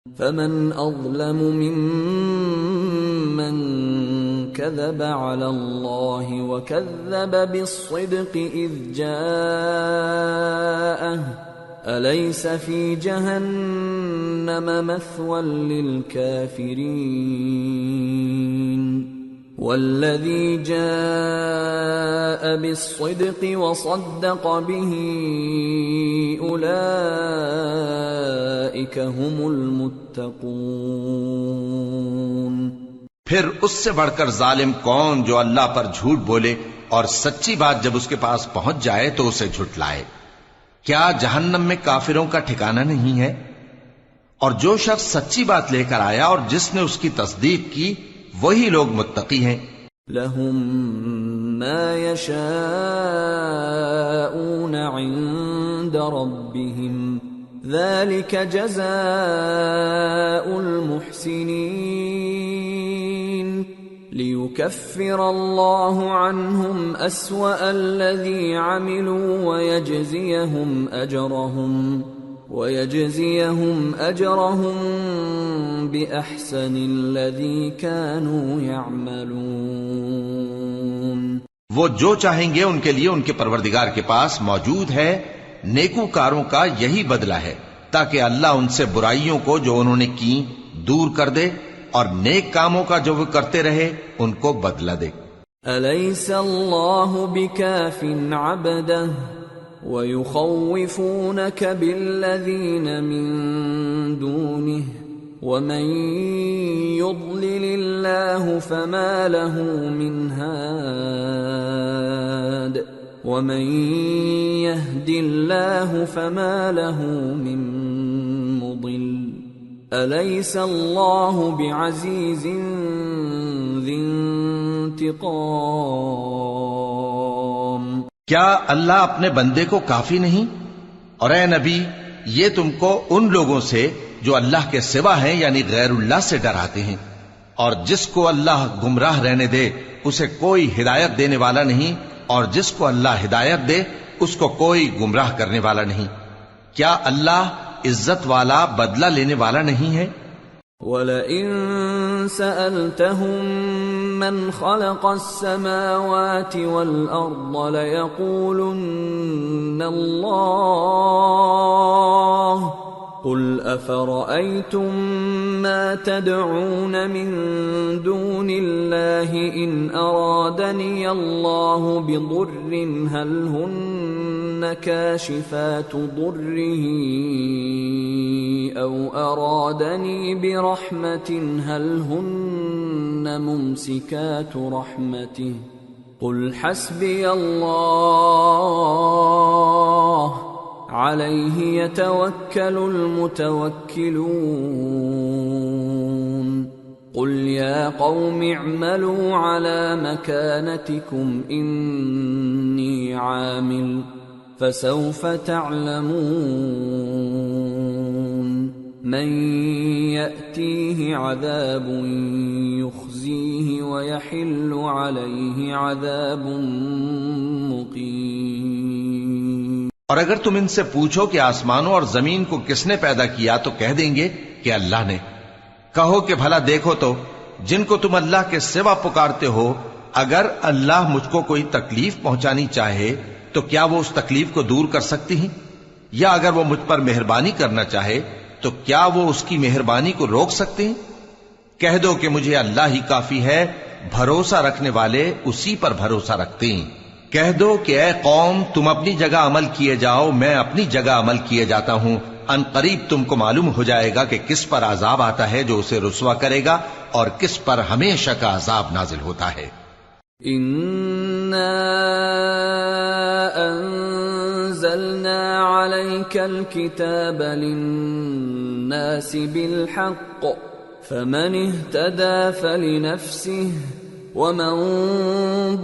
فمن أظلم ممن كذب على الله وكذب بالصدق إذ جاءه أليس في جهنم مثوى للكافرين والذي جاء بالصدق وصدق به أولئك هم المتقون۔ پھر اس سے بڑھ کر ظالم کون جو اللہ پر جھوٹ بولے اور سچی بات جب اس کے پاس پہنچ جائے تو اسے جھٹلائے۔ کیا جہنم میں کافروں کا ٹھکانہ نہیں ہے؟ اور جو شخص سچی بات لے کر آیا اور جس نے اس کی تصدیق کی وہی لوگ متقی ہیں۔ لهم ما يشاءون عند ربهم ذلك جزاء المحسنين ليكفر الله عنهم أسوأ الذي عملوا ويجزيهم أجرهم بأحسن الذي كانوا يعملون۔ وہ جو چاہیں گے ان کے لیے ان کے پروردگار کے پاس موجود ہے، نیکوکاروں کا یہی بدلہ ہے، تاکہ اللہ ان سے برائیوں کو جو انہوں نے کی دور کر دے اور نیک کاموں کا جو وہ کرتے رہے ان کو بدلہ دے۔ أَلَيْسَ اللَّهُ بِكَافٍ عَبْدَهُ وَيُخَوِّفُونَكَ بِالَّذِينَ مِن دُونِهِ وَمَن يُضْلِلِ اللَّهُ فَمَا لَهُ مِنْ هَادٍ وَمَن يَهْدِ اللَّهُ فَمَا لَهُ مِن مُضِلٍّ أَلَيْسَ اللَّهُ بِعَزِيزٍ ذِي انتقام۔ کیا اللہ اپنے بندے کو کافی نہیں؟ اور اے نبی یہ تم کو ان لوگوں سے جو اللہ کے سوا ہیں یعنی غیر اللہ سے ڈراتے ہیں، اور جس کو اللہ گمراہ رہنے دے اسے کوئی ہدایت دینے والا نہیں، اور جس کو اللہ ہدایت دے اس کو کوئی گمراہ کرنے والا نہیں۔ کیا اللہ عزت والا بدلہ لینے والا نہیں ہے؟ وَلَئِن سَأَلْتَهُم مَّنْ خَلَقَ السَّمَاوَاتِ وَالْأَرْضَ لَيَقُولُنَّ اللَّهُ قُلْ أَفَرَأَيْتُم مَّا تَدْعُونَ مِن دُونِ اللَّهِ إِنْ أَرَادَنِيَ اللَّهُ بِضُرٍّ هَلْ هُنَّ كَاشِفَاتُ ضُرِّهِ أَوْ أَرَادَنِي بِرَحْمَةٍ هَلْ هُنَّ مُمْسِكَاتُ رَحْمَتِهِ قُلْ حَسْبِيَ اللَّهُ عَلَيْهِ يَتَوَكَّلُ الْمُتَوَكِّلُونَ قُلْ يَا قَوْمِ اعْمَلُوا عَلَى مَكَانَتِكُمْ إِنِّي عَامِلٌ فَسَوْفَ تَعْلَمُونَ مَن يَأْتِيهِ عَذَابٌ يُخْزِيهِ وَيَحِلُّ عَلَيْهِ عَذَابٌ مُقِيمٌ۔ اور اگر تم ان سے پوچھو کہ آسمانوں اور زمین کو کس نے پیدا کیا تو کہہ دیں گے کہ اللہ نے۔ کہو کہ بھلا دیکھو تو جن کو تم اللہ کے سوا پکارتے ہو، اگر اللہ مجھ کو کوئی تکلیف پہنچانی چاہے تو کیا وہ اس تکلیف کو دور کر سکتی ہیں؟ یا اگر وہ مجھ پر مہربانی کرنا چاہے تو کیا وہ اس کی مہربانی کو روک سکتے ہیں؟ کہہ دو کہ مجھے اللہ ہی کافی ہے، بھروسہ رکھنے والے اسی پر بھروسہ رکھتے ہیں۔ کہہ دو کہ اے قوم تم اپنی جگہ عمل کیے جاؤ، میں اپنی جگہ عمل کیے جاتا ہوں، ان قریب تم کو معلوم ہو جائے گا کہ کس پر عذاب آتا ہے جو اسے رسوا کرے گا اور کس پر ہمیشہ کا عذاب نازل ہوتا ہے۔ اِنَّا أَنزَلْنَا عَلَيْكَ الْكِتَابَ لِلنَّاسِ بِالْحَقِّ فَمَنِ اهْتَدَى فَلِنَفْسِهِ وَمَن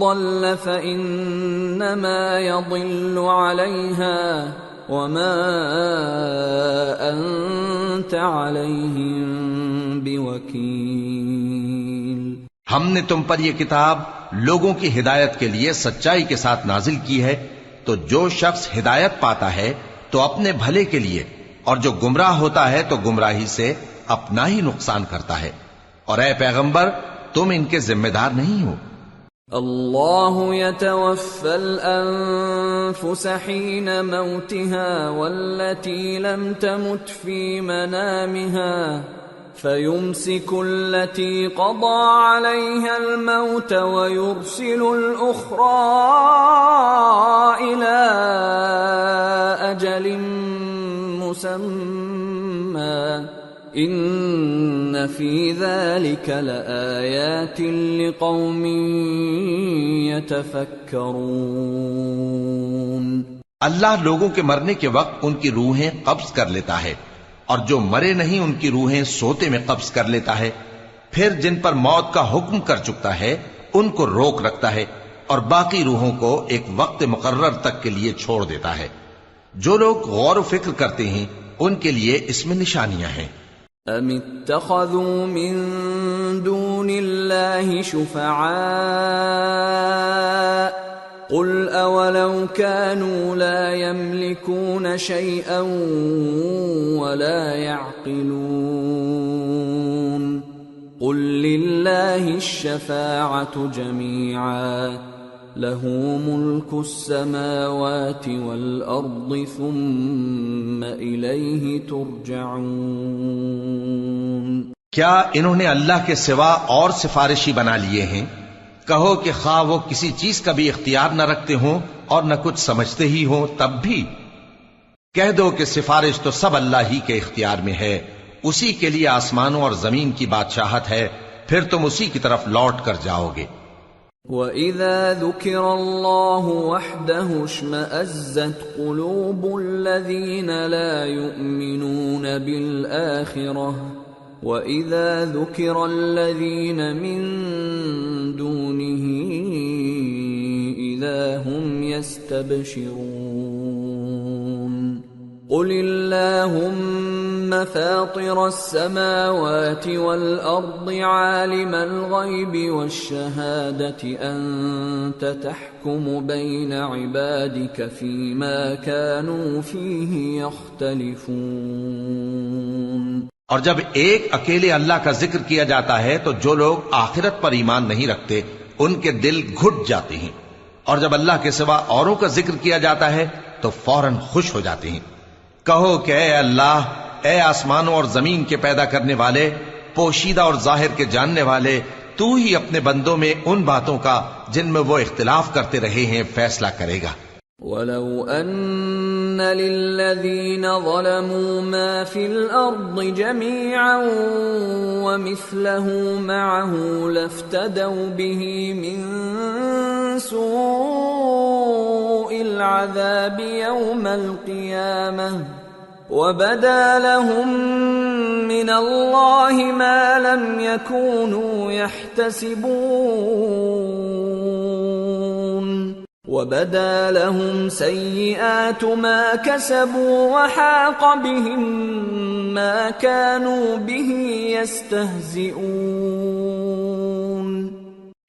ضَلَّ فَإِنَّمَا يَضِلُّ عَلَيْهَا وَمَا أَنتَ عَلَيْهِم بِوَكِيلٍ۔ ہم نے تم پر یہ کتاب لوگوں کی ہدایت کے لیے سچائی کے ساتھ نازل کی ہے، تو جو شخص ہدایت پاتا ہے تو اپنے بھلے کے لیے، اور جو گمراہ ہوتا ہے تو گمراہی سے اپنا ہی نقصان کرتا ہے، اور اے پیغمبر تم ان کے ذمہ دار نہیں ہو۔ اللہ يتوفى الأنفس حين موتها والتي لم تمت في منامها فيمسك التي قضى عليها الموت ويرسل الأخرى إلى أجل مسمى ان فی ذلک لآیات لقوم یتفکرون۔ اللہ لوگوں کے مرنے کے وقت ان کی روحیں قبض کر لیتا ہے، اور جو مرے نہیں ان کی روحیں سوتے میں قبض کر لیتا ہے، پھر جن پر موت کا حکم کر چکتا ہے ان کو روک رکھتا ہے، اور باقی روحوں کو ایک وقت مقرر تک کے لیے چھوڑ دیتا ہے۔ جو لوگ غور و فکر کرتے ہیں ان کے لیے اس میں نشانیاں ہیں۔ ام اتخذوا من دون اللہ شفعاء قل اولو كانوا لا يملكون شيئا ولا يعقلون قل لله الشفاعة جميعا له ملك السماوات والأرض ثم إليه ترجعون۔ کیا انہوں نے اللہ کے سوا اور سفارشی بنا لیے ہیں؟ کہو کہ خواہ وہ کسی چیز کا بھی اختیار نہ رکھتے ہوں اور نہ کچھ سمجھتے ہی ہوں تب بھی کہہ دو کہ سفارش تو سب اللہ ہی کے اختیار میں ہے، اسی کے لیے آسمانوں اور زمین کی بادشاہت ہے، پھر تم اسی کی طرف لوٹ کر جاؤ گے۔ وَإِذَا ذُكِرَ اللَّهُ وَحْدَهُ اشْمَأَزَّتْ قُلُوبُ الَّذِينَ لَا يُؤْمِنُونَ بِالْآخِرَةِ وَإِذَا ذُكِرَ الَّذِينَ مِن دُونِهِ إِذَا هُمْ يَسْتَبْشِرُونَ قُلِ اللَّهُمَّ فَاطِرَ السَّمَاوَاتِ وَالْأَرْضِ عَالِمَ الْغَيْبِ وَالشَّهَادَةِ أَنْتَ تَحْكُمُ بَيْنَ عِبَادِكَ فِيمَا كَانُوا فِيهِ يَخْتَلِفُونَ۔ اور جب ایک اکیلے اللہ کا ذکر کیا جاتا ہے تو جو لوگ آخرت پر ایمان نہیں رکھتے ان کے دل گھٹ جاتے ہیں، اور جب اللہ کے سوا اوروں کا ذکر کیا جاتا ہے تو فوراً خوش ہو جاتے ہیں۔ کہو کہ اے اللہ، اے آسمانوں اور زمین کے پیدا کرنے والے، پوشیدہ اور ظاہر کے جاننے والے، تو ہی اپنے بندوں میں ان باتوں کا جن میں وہ اختلاف کرتے رہے ہیں فیصلہ کرے گا۔ وَلَوْ أَنَّ لِلَّذِينَ ظَلَمُوا مَا فِي الْأَرْضِ جَمِيعًا وَمِثْلَهُ مَعَهُ لَافْتَدَوْا بِهِ مِنْ سُوءِ الْعَذَابِ يَوْمَ الْقِيَامَةِ وَبَدَا لَهُم مِّنَ اللَّهِ مَا لَمْ يَكُونُوا يَحْتَسِبُونَ وَبَدَا لَهُمْ سَيِّئَاتُ مَا كَسَبُوا وَحَاقَ بِهِمْ مَا كَانُوا بِهِ يَسْتَهْزِئُونَ۔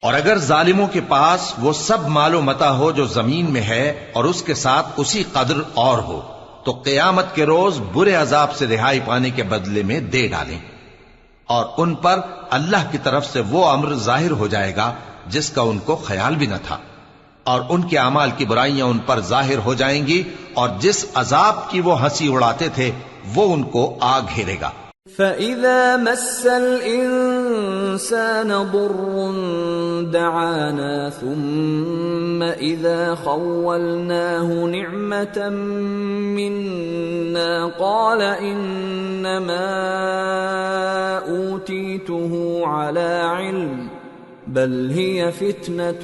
اور اگر ظالموں کے پاس وہ سب مال و متاع ہو جو زمین میں ہے اور اس کے ساتھ اسی قدر اور ہو تو قیامت کے روز برے عذاب سے رہائی پانے کے بدلے میں دے ڈالیں، اور ان پر اللہ کی طرف سے وہ امر ظاہر ہو جائے گا جس کا ان کو خیال بھی نہ تھا، اور ان کے اعمال کی برائیاں ان پر ظاہر ہو جائیں گی، اور جس عذاب کی وہ ہنسی اڑاتے تھے وہ ان کو آ گھیرے گا۔ فَإِذَا مَسَّ الْإِنسَانَ ضُرٌّ دَعَانَا ثُمَّ إِذَا خَوَّلْنَاهُ نِعْمَةً مِنَّا قَالَ إِنَّمَا أُوتِيتُهُ عَلَى عِلْمٍ بل هي فتنة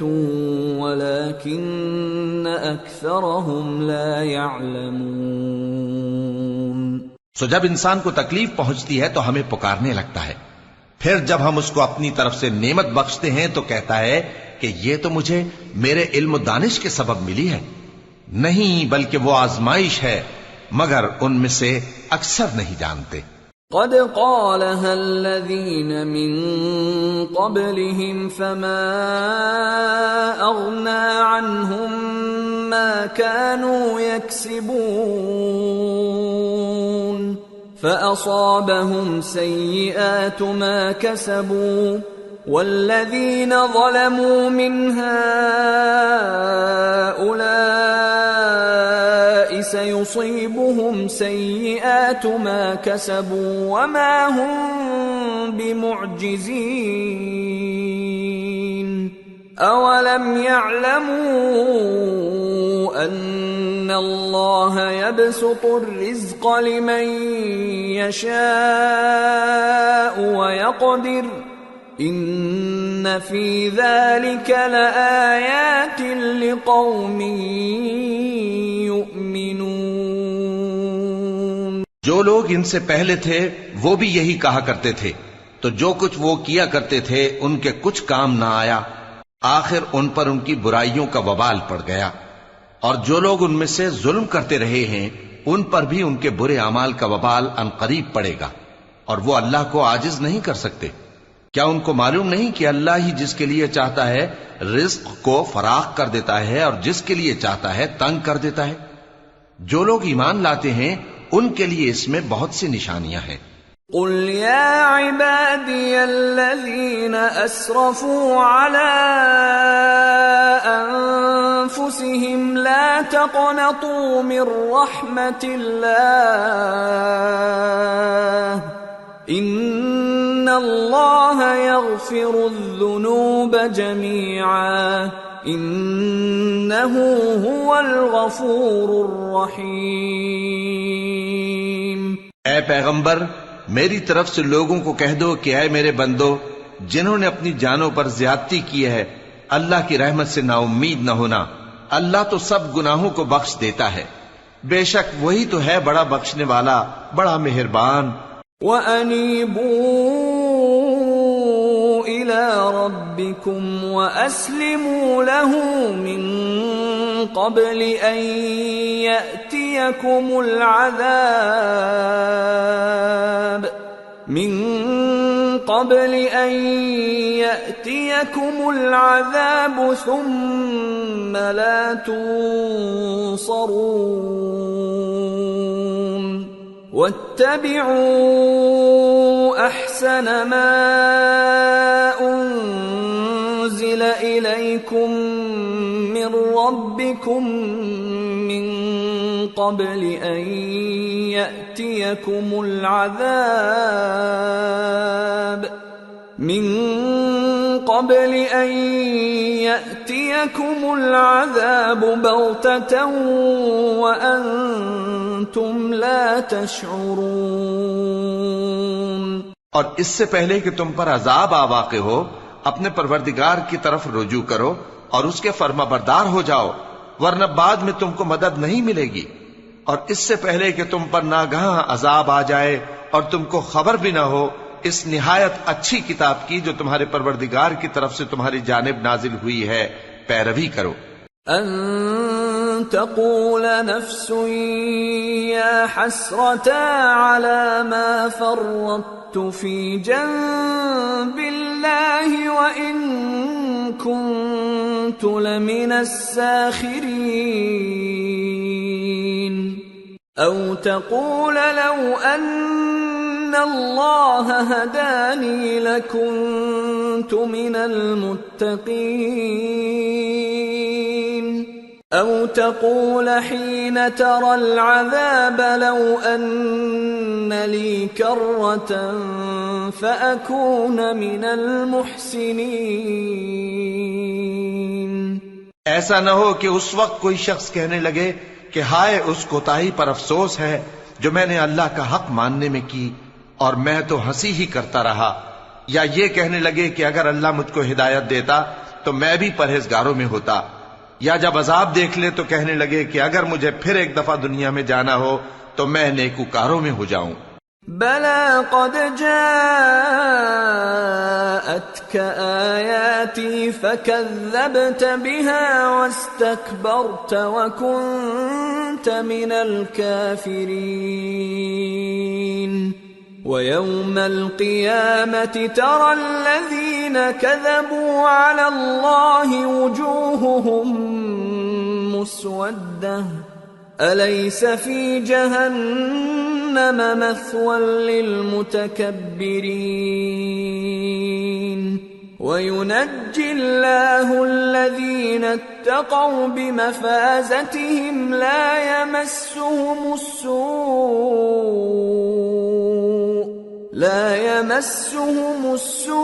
ولكن أكثرهم لا يعلمون۔ سو جب انسان کو تکلیف پہنچتی ہے تو ہمیں پکارنے لگتا ہے، پھر جب ہم اس کو اپنی طرف سے نعمت بخشتے ہیں تو کہتا ہے کہ یہ تو مجھے میرے علم و دانش کے سبب ملی ہے، نہیں بلکہ وہ آزمائش ہے، مگر ان میں سے اکثر نہیں جانتے۔ قد قالها الذين من قبلهم فما أغنى عنهم ما كانوا يكسبون فأصابهم سيئات ما كسبوا والذين ظلموا من هؤلاء سيصيبهم سيئات ما كسبوا وما هم بمعجزين أولم يعلموا أن الله يبسط الرزق لمن يشاء ويقدر إن في ذلك لآيات لقوم يؤمنون۔ جو لوگ ان سے پہلے تھے وہ بھی یہی کہا کرتے تھے، تو جو کچھ وہ کیا کرتے تھے ان کے کچھ کام نہ آیا، آخر ان پر ان کی برائیوں کا وبال پڑ گیا۔ اور جو لوگ ان میں سے ظلم کرتے رہے ہیں ان پر بھی ان کے برے اعمال کا وبال عنقریب پڑے گا، اور وہ اللہ کو عاجز نہیں کر سکتے۔ کیا ان کو معلوم نہیں کہ اللہ ہی جس کے لیے چاہتا ہے رزق کو فراخ کر دیتا ہے اور جس کے لیے چاہتا ہے تنگ کر دیتا ہے؟ جو لوگ ایمان لاتے ہیں ان کے لیے اس میں بہت سی نشانیاں ہیں۔ قل يا عبادي الذين أسرفوا على أنفسهم لا تقنطوا من رحمة الله إن الله يغفر الذنوب جميعا إنه هو الغفور الرحيم۔ اے پیغمبر، میری طرف سے لوگوں کو کہہ دو کہ اے میرے بندو، جنہوں نے اپنی جانوں پر زیادتی کی ہے، اللہ کی رحمت سے نا امید نہ ہونا۔ اللہ تو سب گناہوں کو بخش دیتا ہے، بے شک وہی تو ہے بڑا بخشنے والا، بڑا مہربان۔ وَأَنِيبُوا إِلَى رَبِّكُمْ وَأَسْلِمُوا لَهُ مِن قَبْلِ أَن يَأْتِيَكُمُ الْعَذَابُ ثُمَّ لَا تُنصَرُونَ وَاتَّبِعُوا أَحْسَنَ مَا أُنزِلَ إِلَيْكُم مِّن رَّبِّكُم مِّن قَبْلِ أَن يَأْتِيَكُمُ الْعَذَابُ بَغْتَةً وَأَنتُمْ لَا تَشْعُرُونَ۔ اور اس سے پہلے کہ تم پر عذاب آ واقع ہو، اپنے پروردگار کی طرف رجوع کرو اور اس کے فرما بردار ہو جاؤ، ورنہ بعد میں تم کو مدد نہیں ملے گی۔ اور اس سے پہلے کہ تم پر ناگہاں عذاب آ جائے اور تم کو خبر بھی نہ ہو، اس نہایت اچھی کتاب کی جو تمہارے پروردگار کی طرف سے تمہاری جانب نازل ہوئی ہے پیروی کرو۔ ان تقول نفس یا حسرتا علی ما فرطت فی جنب اللہ وان كنت لمن الساخرین او تقول لو ان اللہ ہدانی لکنت من المتقین او تقول حین ترى العذاب لو ان لی کرة فأکون من المحسنین۔ ایسا نہ ہو کہ اس وقت کوئی شخص کہنے لگے کہ ہائے اس کوتاہی پر افسوس ہے جو میں نے اللہ کا حق ماننے میں کی اور میں تو ہنسی ہی کرتا رہا، یا یہ کہنے لگے کہ اگر اللہ مجھ کو ہدایت دیتا تو میں بھی پرہیزگاروں میں ہوتا، یا جب عذاب دیکھ لے تو کہنے لگے کہ اگر مجھے پھر ایک دفعہ دنیا میں جانا ہو تو میں نیکوکاروں میں ہو جاؤں۔ بلى قد جاءتك آياتي فكذبت بها واستكبرت وكنت من الكافرين ويوم القيامة ترى الذين كذبوا على الله وجوههم مسودة أليس في جهنم مثوى للمتكبرين وينجي الله الذين اتقوا بمفازتهم لا يمسهم السوء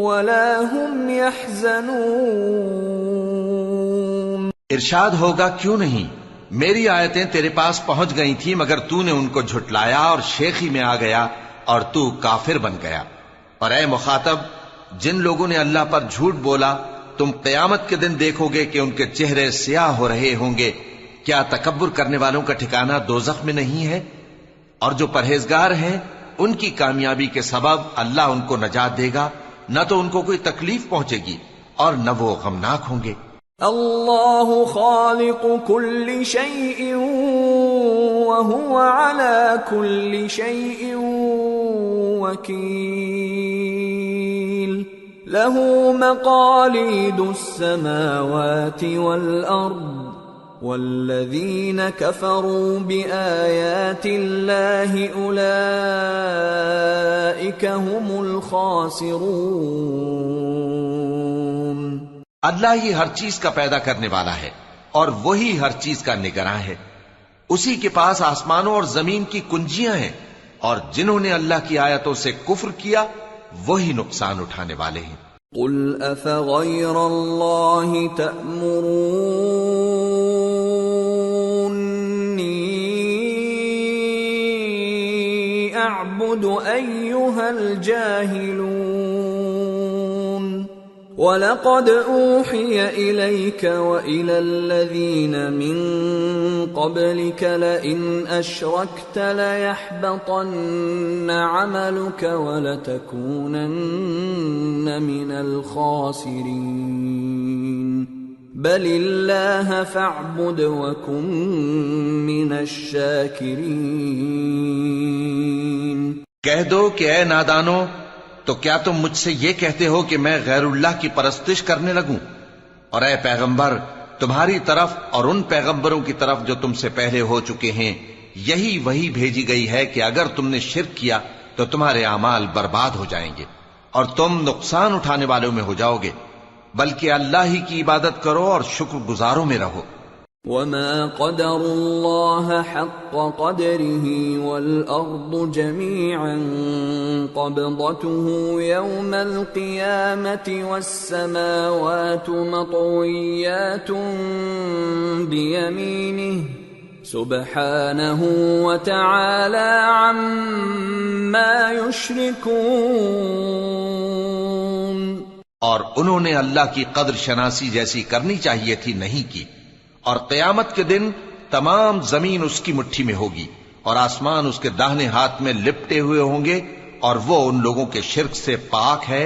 ولا هم يحزنون۔ ارشاد ہوگا کیوں نہیں، میری آیتیں تیرے پاس پہنچ گئی تھی مگر تو نے ان کو جھٹلایا اور شیخی میں آ گیا اور تو کافر بن گیا۔ اور اے مخاطب، جن لوگوں نے اللہ پر جھوٹ بولا تم قیامت کے دن دیکھو گے کہ ان کے چہرے سیاہ ہو رہے ہوں گے۔ کیا تکبر کرنے والوں کا ٹھکانہ دوزخ میں نہیں ہے؟ اور جو پرہیزگار ہیں ان کی کامیابی کے سبب اللہ ان کو نجات دے گا، نہ تو ان کو کوئی تکلیف پہنچے گی اور نہ وہ غمناک ہوں گے۔ اللہ خالق كل شيء وهو على كل شيء وكيل له مقاليد السماوات والأرض والذين كفروا بآيات الله أولئك هم الخاسرون۔ اللہ ہی ہر چیز کا پیدا کرنے والا ہے اور وہی ہر چیز کا نگراں ہے۔ اسی کے پاس آسمانوں اور زمین کی کنجیاں ہیں، اور جنہوں نے اللہ کی آیتوں سے کفر کیا وہی نقصان اٹھانے والے ہیں۔ قل افغیر اللہ تأمرونی اعبد ایہا الجاہلون وَلَقَدْ أُوحِيَ إِلَيْكَ وَإِلَى الَّذِينَ مِن قَبْلِكَ لَئِنْ أَشْرَكْتَ لَيَحْبَطَنَّ عَمَلُكَ وَلَتَكُونَنَّ مِنَ الْخَاسِرِينَ بَلِ اللَّهَ فَاعْبُدْ وَكُن مِّنَ الشَّاكِرِينَ۔ کہہ دو کہ اے نادانو، تو کیا تم مجھ سے یہ کہتے ہو کہ میں غیر اللہ کی پرستش کرنے لگوں؟ اور اے پیغمبر، تمہاری طرف اور ان پیغمبروں کی طرف جو تم سے پہلے ہو چکے ہیں یہی وہی بھیجی گئی ہے کہ اگر تم نے شرک کیا تو تمہارے اعمال برباد ہو جائیں گے اور تم نقصان اٹھانے والوں میں ہو جاؤ گے، بلکہ اللہ ہی کی عبادت کرو اور شکر گزاروں میں رہو۔ وما قدر الله حق قدره والأرض جميعا قبضته يوم القيامة والسماوات مطويات بيمينه سبحانه وتعالى عما يشركون۔ اور انہوں نے اللہ کی قدر شناسی جیسی کرنی چاہیے تھی نہیں کی، اور قیامت کے دن تمام زمین اس کی مٹھی میں ہوگی اور آسمان اس کے داہنے ہاتھ میں لپٹے ہوئے ہوں گے، اور وہ ان لوگوں کے شرک سے پاک ہے،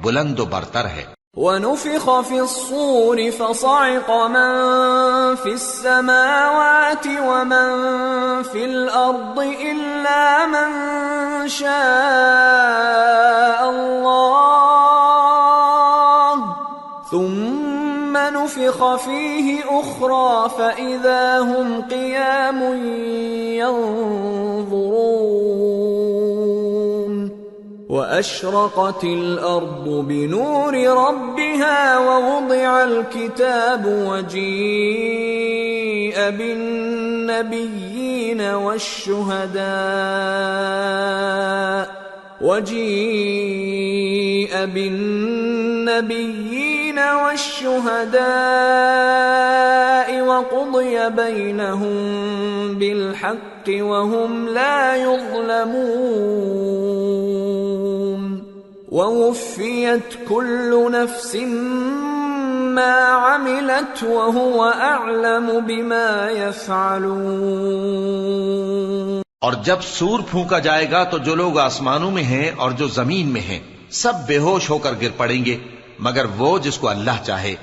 بلند و برتر ہے۔ وَنُفِخَ فِي الصُّورِ فَصَعِقَ مَن فِي السَّمَاوَاتِ وَمَن فِي الْأَرْضِ إِلَّا مَن شَاءَ اللَّهُ ثُمَّ نُفِخَ فِيهِ أُخْرَى فَإِذَا هُمْ قِيَامٌ يَنظُرُونَ وَأَشْرَقَتِ الْأَرْضُ بِنُورِ رَبِّهَا وَوُضِعَ الْكِتَابُ وَجِيءَ بِالنَّبِيِّينَ والشهداء وقضي بينهم بالحق وهم لا يظلمون ووفيت كل نفس ما عملت وهو أعلم بما يفعلون۔ اور جب سور پھونکا جائے گا تو جو لوگ آسمانوں میں ہیں اور جو زمین میں ہیں سب بے ہوش ہو کر گر پڑیں گے مگر وہ جس کو اللہ چاہے۔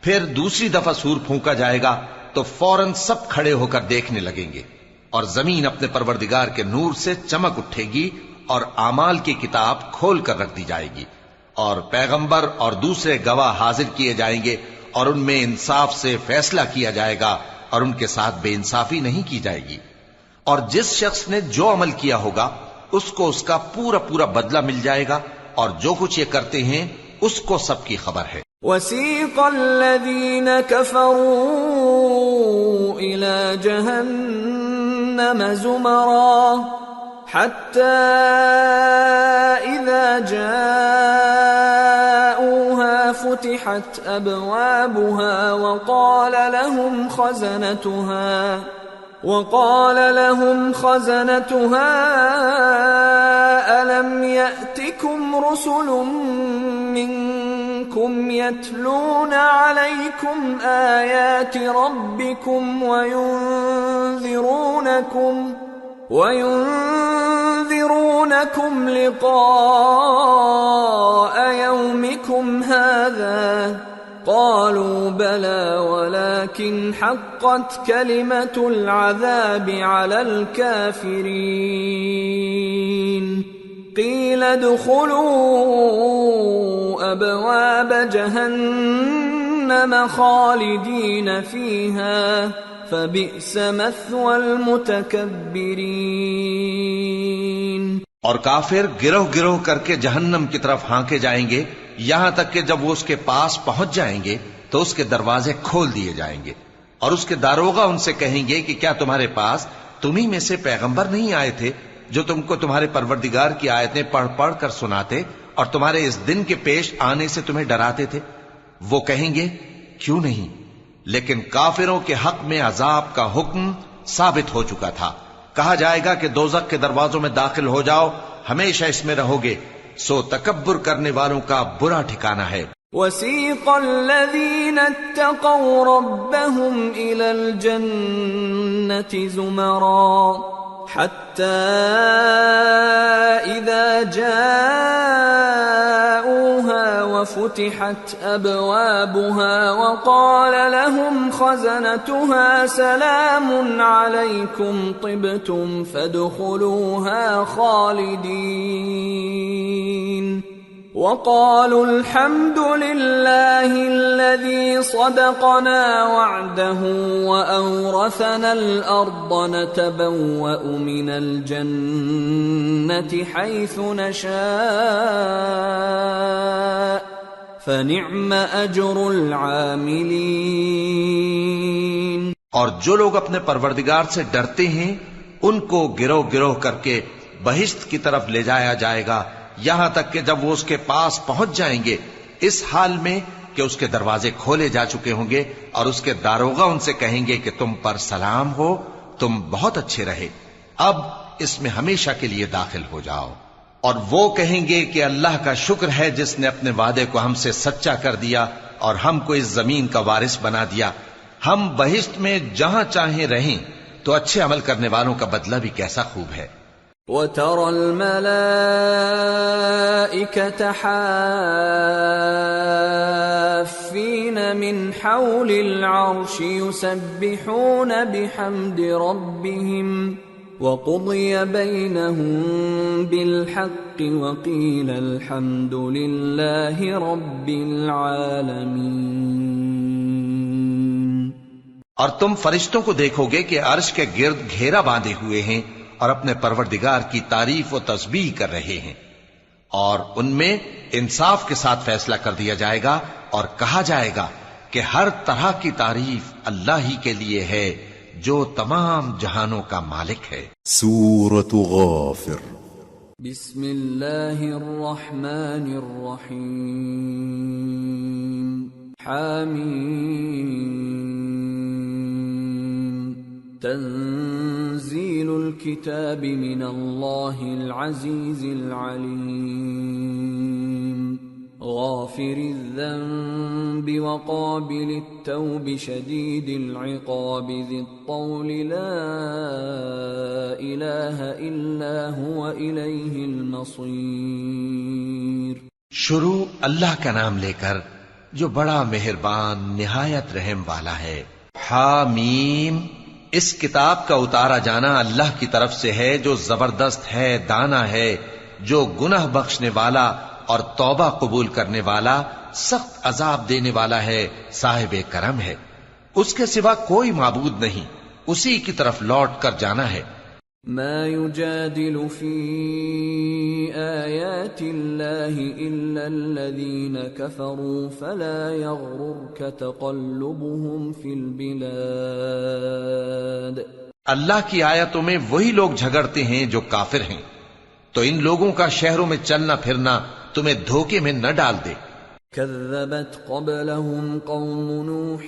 پھر دوسری دفعہ سور پھونکا جائے گا تو فوراً سب کھڑے ہو کر دیکھنے لگیں گے، اور زمین اپنے پروردگار کے نور سے چمک اٹھے گی اور اعمال کی کتاب کھول کر رکھ دی جائے گی، اور پیغمبر اور دوسرے گواہ حاضر کیے جائیں گے، اور ان میں انصاف سے فیصلہ کیا جائے گا اور ان کے ساتھ بے انصافی نہیں کی جائے گی۔ اور جس شخص نے جو عمل کیا ہوگا اس کو اس کا پورا پورا بدلہ مل جائے گا، اور جو کچھ یہ کرتے ہیں اس کو سب کی خبر ہے۔ وَسِيقَ الَّذِينَ كَفَرُوا إِلَى جَهَنَّمَ زُمَرًا حَتَّى إِذَا جَاءُوهَا فُتِحَتْ أَبْوَابُهَا وقال لهم خزنتها ألم يأتكم رسل منكم يتلون عليكم آيات ربكم وينذرونكم لقاء يومكم هذا قالوا بلى ولكن حقت كلمة العذاب على الكافرين قيل ادخلوا أبواب جهنم خالدين فيها فبئس مثوى المتكبرين۔ اور کافر گروہ گروہ کر کے جہنم کی طرف ہانکے جائیں گے، یہاں تک کہ جب وہ اس کے پاس پہنچ جائیں گے تو اس کے دروازے کھول دیے جائیں گے، اور اس کے داروغہ ان سے کہیں گے کہ کیا تمہارے پاس تمہیں میں سے پیغمبر نہیں آئے تھے جو تم کو تمہارے پروردگار کی آیتیں پڑھ پڑھ کر سناتے اور تمہارے اس دن کے پیش آنے سے تمہیں ڈراتے تھے؟ وہ کہیں گے کیوں نہیں، لیکن کافروں کے حق میں عذاب کا حکم ثابت ہو چکا تھا۔ کہا جائے گا کہ دوزخ کے دروازوں میں داخل ہو جاؤ، ہمیشہ اس میں رہو گے، سو تکبر کرنے والوں کا برا ٹھکانہ ہے۔ وَسِيقَ الَّذِينَ اتَّقَوْا رَبَّهُمْ إِلَى الْجَنَّةِ زُمَرًا حَتَّى إِذَا جَاءُوهَا وَفُتِحَتْ أَبْوَابُهَا وَقَالَ لَهُمْ خَزَنَتُهَا سَلَامٌ عَلَيْكُمْ طِبْتُمْ فَادْخُلُوهَا خَالِدِينَ وَقَالُوا الْحَمْدُ لِلَّهِ الَّذِي صَدَقَنَا وَعْدَهُ وَأَوْرَثَنَا الْأَرْضَ نَتَبَوَّأُ مِنَ الْجَنَّةِ حَيْثُ نَشَاءُ فَنِعْمَ أَجْرُ الْعَامِلِينَ۔ اور جو لوگ اپنے پروردگار سے ڈرتے ہیں ان کو گروہ گروہ کر کے بہشت کی طرف لے جایا جائے گا، یہاں تک کہ جب وہ اس کے پاس پہنچ جائیں گے اس حال میں کہ اس کے دروازے کھولے جا چکے ہوں گے، اور اس کے داروغہ ان سے کہیں گے کہ تم پر سلام ہو، تم بہت اچھے رہے، اب اس میں ہمیشہ کے لیے داخل ہو جاؤ۔ اور وہ کہیں گے کہ اللہ کا شکر ہے جس نے اپنے وعدے کو ہم سے سچا کر دیا اور ہم کو اس زمین کا وارث بنا دیا، ہم بہشت میں جہاں چاہیں رہیں، تو اچھے عمل کرنے والوں کا بدلہ بھی کیسا خوب ہے۔ وَتَرَى الْمَلَائِكَةَ حَافِّينَ مِنْ حَوْلِ الْعَرْشِ يُسَبِّحُونَ بِحَمْدِ رَبِّهِمْ وَقُضِيَ بَيْنَهُم بِالْحَقِّ وَقِيلَ الْحَمْدُ لِلَّهِ رَبِّ الْعَالَمِينَ۔ اور تم فرشتوں کو دیکھو گے کہ عرش کے گرد گھیرا باندھے ہوئے ہیں اور اپنے پروردگار کی تعریف و تسبیح کر رہے ہیں، اور ان میں انصاف کے ساتھ فیصلہ کر دیا جائے گا، اور کہا جائے گا کہ ہر طرح کی تعریف اللہ ہی کے لیے ہے جو تمام جہانوں کا مالک ہے۔ سورة غافر۔ بسم اللہ الرحمن الرحیم۔ حامیم۔ تنزیل الكتاب من اللہ العزیز العلیم۔ غافر الذنب وقابل التوب شدید العقاب ذی الطول لا الہ الا هو الیہ المصیر۔ شروع اللہ کا نام لے کر جو بڑا مہربان نہایت رحم والا ہے۔ حامیم، اس کتاب کا اتارا جانا اللہ کی طرف سے ہے جو زبردست ہے، دانا ہے، جو گناہ بخشنے والا اور توبہ قبول کرنے والا، سخت عذاب دینے والا ہے، صاحب کرم ہے۔ اس کے سوا کوئی معبود نہیں، اسی کی طرف لوٹ کر جانا ہے۔ ما يجادل في آيات الله إلا الذين كفروا فلا يغررك تقلبهم في البلاد. اللہ کی آیتوں میں وہی لوگ جھگڑتے ہیں جو کافر ہیں، تو ان لوگوں کا شہروں میں چلنا پھرنا تمہیں دھوکے میں نہ ڈال دے. كذبت قبلهم قوم نوح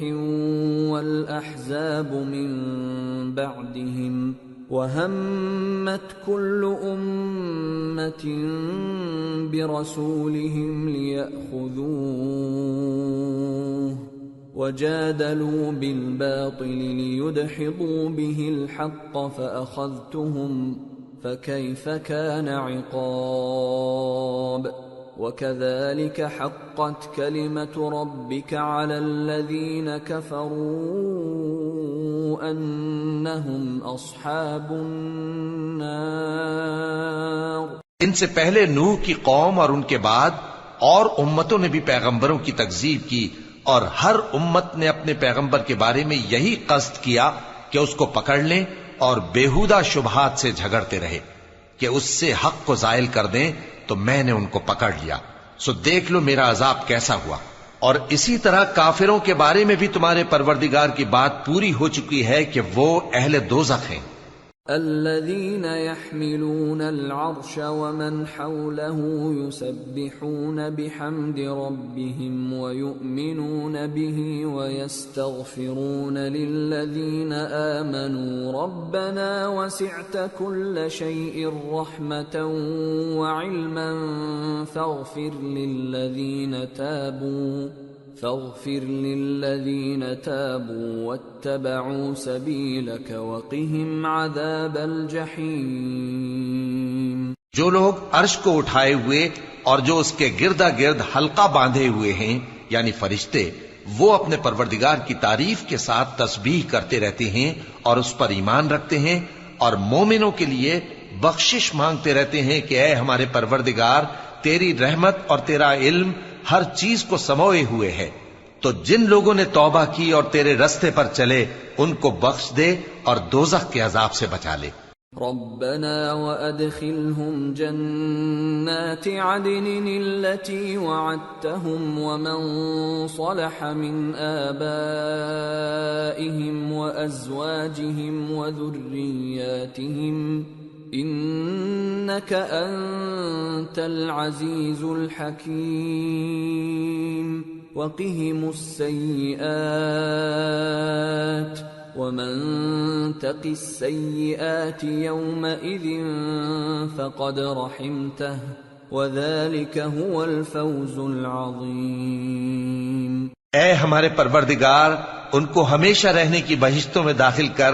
والأحزاب من بعدهم وهمت كل أمة برسولهم ليأخذوه وجادلوا بالباطل ليدحضوا به الحق فأخذتهم فكيف كان عقاب. وكذلك حقت كلمة ربك على الذين كفروا أنهم أصحاب النار. ان سے پہلے نوح کی قوم اور ان کے بعد اور امتوں نے بھی پیغمبروں کی تکذیب کی، اور ہر امت نے اپنے پیغمبر کے بارے میں یہی قصد کیا کہ اس کو پکڑ لیں اور بیہودہ شبہات سے جھگڑتے رہے کہ اس سے حق کو زائل کر دیں، تو میں نے ان کو پکڑ لیا. سو دیکھ لو میرا عذاب کیسا ہوا. اور اسی طرح کافروں کے بارے میں بھی تمہارے پروردگار کی بات پوری ہو چکی ہے کہ وہ اہل دوزخ ہیں. الذين يحملون العرش ومن حوله يسبحون بحمد ربهم ويؤمنون به ويستغفرون للذين آمنوا ربنا وسعت كل شيء رحمة وعلما فاغفر للذين تابوا واتبعوا سبيلك وقهم عذاب الجحيم. جو لوگ عرش کو اٹھائے ہوئے اور جو اس کے گردا گرد حلقہ باندھے ہوئے ہیں یعنی فرشتے، وہ اپنے پروردگار کی تعریف کے ساتھ تسبیح کرتے رہتے ہیں اور اس پر ایمان رکھتے ہیں، اور مومنوں کے لیے بخشش مانگتے رہتے ہیں کہ اے ہمارے پروردگار، تیری رحمت اور تیرا علم ہر چیز کو سموئے ہوئے ہے، تو جن لوگوں نے توبہ کی اور تیرے رستے پر چلے ان کو بخش دے اور دوزخ کے عذاب سے بچا لے. ربنا وادخلهم جنات عدن التي وعدتهم ومن صلح من آبائهم وأزواجهم وذرياتهم إنك أنت العزيز الحكيم. وقهم السيئات ومن تق السيئات يومئذ فقد رحمته وذلك هو الفوز العظيم. اے ہمارے پروردگار، ان کو ہمیشہ رہنے کی بہشتوں میں داخل کر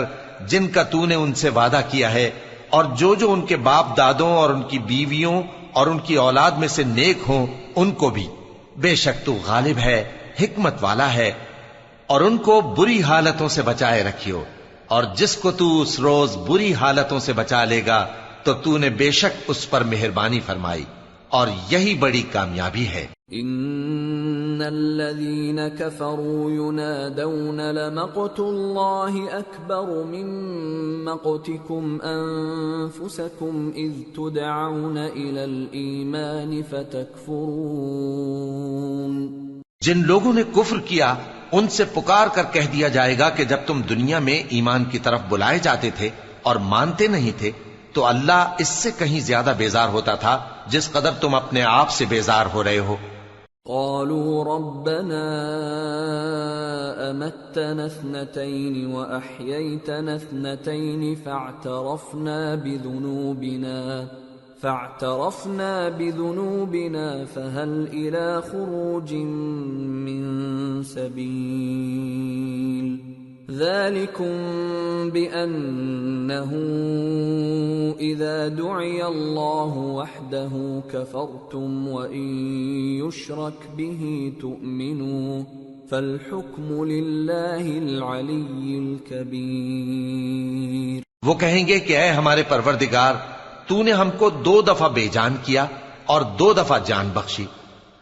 جن کا تو نے ان سے وعدہ کیا ہے، اور جو ان کے باپ دادوں اور ان کی بیویوں اور ان کی اولاد میں سے نیک ہوں ان کو بھی. بے شک تو غالب ہے، حکمت والا ہے. اور ان کو بری حالتوں سے بچائے رکھیو، اور جس کو تو اس روز بری حالتوں سے بچا لے گا تو تو نے بے شک اس پر مہربانی فرمائی، اور یہی بڑی کامیابی ہے. ان الذين كفروا ينادون لمقت الله اكبر من مقتكم انفسكم اذ تدعون الى الايمان فتكفرون. جن لوگوں نے کفر کیا ان سے پکار کر کہہ دیا جائے گا کہ جب تم دنیا میں ایمان کی طرف بلائے جاتے تھے اور مانتے نہیں تھے تو اللہ اس سے کہیں زیادہ بیزار ہوتا تھا جس قدر تم اپنے آپ سے بیزار ہو رہے ہو. قالوا ربنا امتنا اثنتين واحييتنا اثنتين فاعترفنا بذنوبنا فهل الى خروج من سبيل. ذلكم بأنه إذا دعي الله وحده كفرتم وإن يشرك به تؤمنوا فالحكم لله العلي الكبير. وہ کہیں گے کہ اے ہمارے پروردگار، تو نے ہم کو 2 دفعہ بے جان کیا اور 2 دفعہ جان بخشی،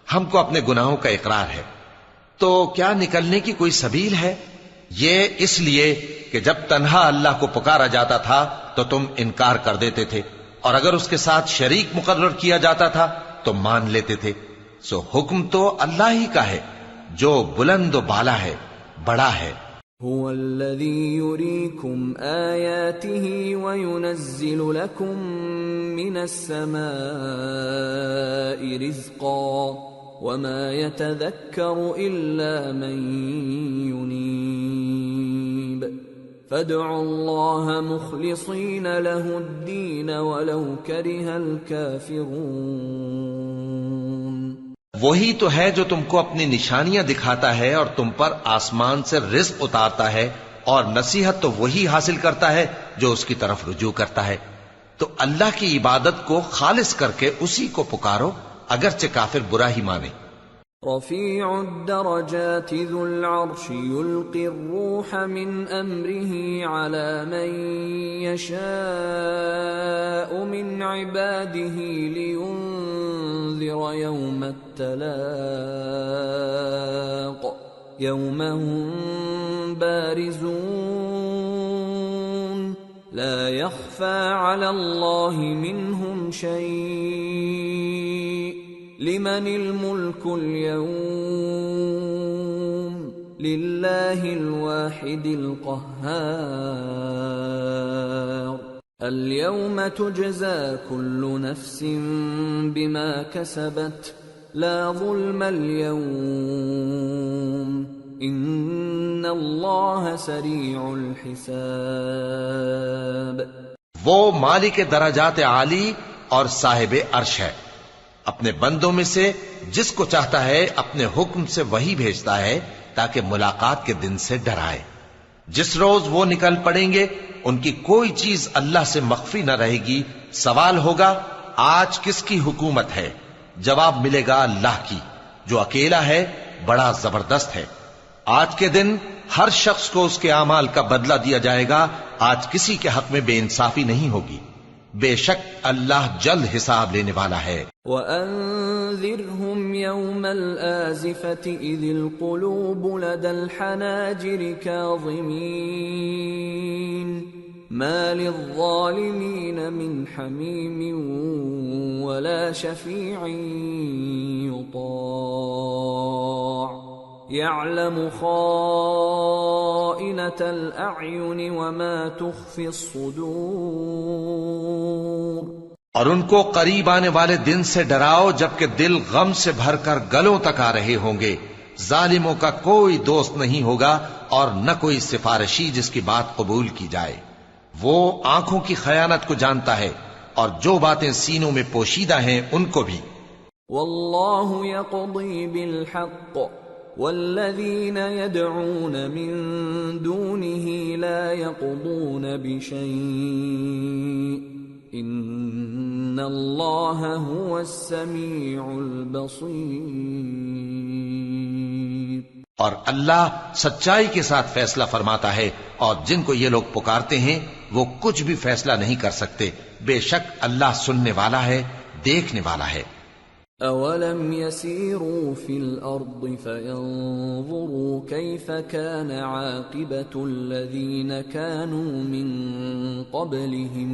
ہم کو اپنے گناہوں کا اقرار ہے، تو کیا نکلنے کی کوئی سبیل ہے؟ یہ اس لیے کہ جب تنہا اللہ کو پکارا جاتا تھا تو تم انکار کر دیتے تھے، اور اگر اس کے ساتھ شریک مقرر کیا جاتا تھا تو مان لیتے تھے۔ سو حکم تو اللہ ہی کا ہے جو بلند و بالا ہے، بڑا ہے۔ هو الذي يريكم آياته وينزل لكم من السماء رزقا وما يتذكر إلا من ينيب فادعوا الله مخلصين له الدين ولو كره الكافرون۔ وہی تو ہے جو تم کو اپنی نشانیاں دکھاتا ہے اور تم پر آسمان سے رزق اتارتا ہے، اور نصیحت تو وہی حاصل کرتا ہے جو اس کی طرف رجوع کرتا ہے۔ تو اللہ کی عبادت کو خالص کر کے اسی کو پکارو، اگرچہ کافر برا ہی مانے۔ رفیع الدرجات ذو العرش يلقي الروح من امره على من يشاء من عباده لينذر يوم التلاق يوم هم بارزون لا يخفى على الله منهم شيء لمن الملك اليوم لله الواحد القهار اليوم تجزى كل نفس بما كسبت لا ظلم اليوم ان الله سريع الحساب۔ وہ مالک درجات عالی اور صاحب عرش ہے، اپنے بندوں میں سے جس کو چاہتا ہے اپنے حکم سے وہی بھیجتا ہے تاکہ ملاقات کے دن سے ڈرائے۔ جس روز وہ نکل پڑیں گے ان کی کوئی چیز اللہ سے مخفی نہ رہے گی۔ سوال ہوگا آج کس کی حکومت ہے؟ جواب ملے گا اللہ کی جو اکیلا ہے، بڑا زبردست ہے۔ آج کے دن ہر شخص کو اس کے اعمال کا بدلہ دیا جائے گا، آج کسی کے حق میں بے انصافی نہیں ہوگی۔ بے شک اللہ جلد حساب لینے والا ہے۔ وَأَنذِرْهُمْ يَوْمَ الْآزِفَةِ إِذِ الْقُلُوبُ لَدَى الْحَنَاجِرِ كَاظِمِينَ مَا لِلظَّالِمِينَ مِنْ حَمِيمٍ وَلَا شَفِيعٍ يُطَاعُ يَعْلَمُ خَائِنَةَ الْأَعْيُنِ وَمَا تُخْفِي الصُّدُورُ۔ اور ان کو قریب آنے والے دن سے ڈراؤ جبکہ دل غم سے بھر کر گلوں تک آ رہے ہوں گے۔ ظالموں کا کوئی دوست نہیں ہوگا اور نہ کوئی سفارشی جس کی بات قبول کی جائے۔ وہ آنکھوں کی خیانت کو جانتا ہے اور جو باتیں سینوں میں پوشیدہ ہیں ان کو بھی۔ واللہ یقضی بالحق والذین يدعون من دونه لا يقضون بشیء ان اللہ هو السمیع البصیر۔ اور اللہ سچائی کے ساتھ فیصلہ فرماتا ہے، اور جن کو یہ لوگ پکارتے ہیں وہ کچھ بھی فیصلہ نہیں کر سکتے۔ بے شک اللہ سننے والا ہے، دیکھنے والا ہے۔ اولم يسيروا في الارض فينظروا كيف كان عاقبة الذين كانوا من قبلهم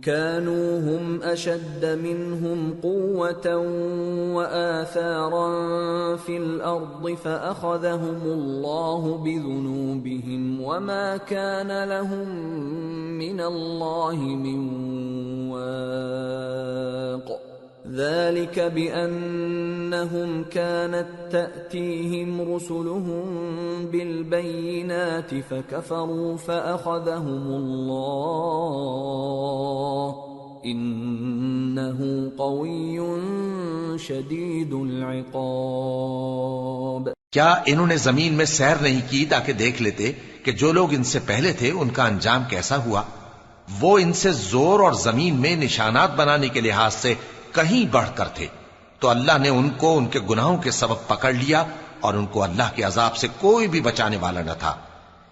كانوا هم اشد منهم قوة واثارا في الارض فاخذهم الله بذنوبهم وما كان لهم من الله من واق ذلك بأنهم كانت تأتيهم رسلهم بالبينات فكفروا فأخذهم الله إنه قوي شديد العقاب۔ کیا انہوں نے زمین میں سیر نہیں کی تاکہ دیکھ لیتے کہ جو لوگ ان سے پہلے تھے ان کا انجام کیسا ہوا؟ وہ ان سے زور اور زمین میں نشانات بنانے کے لحاظ سے کہیں بڑھ کر تھے، تو اللہ نے ان کو ان کے گناہوں کے سبب پکڑ لیا اور ان کو اللہ کے عذاب سے کوئی بھی بچانے والا نہ تھا۔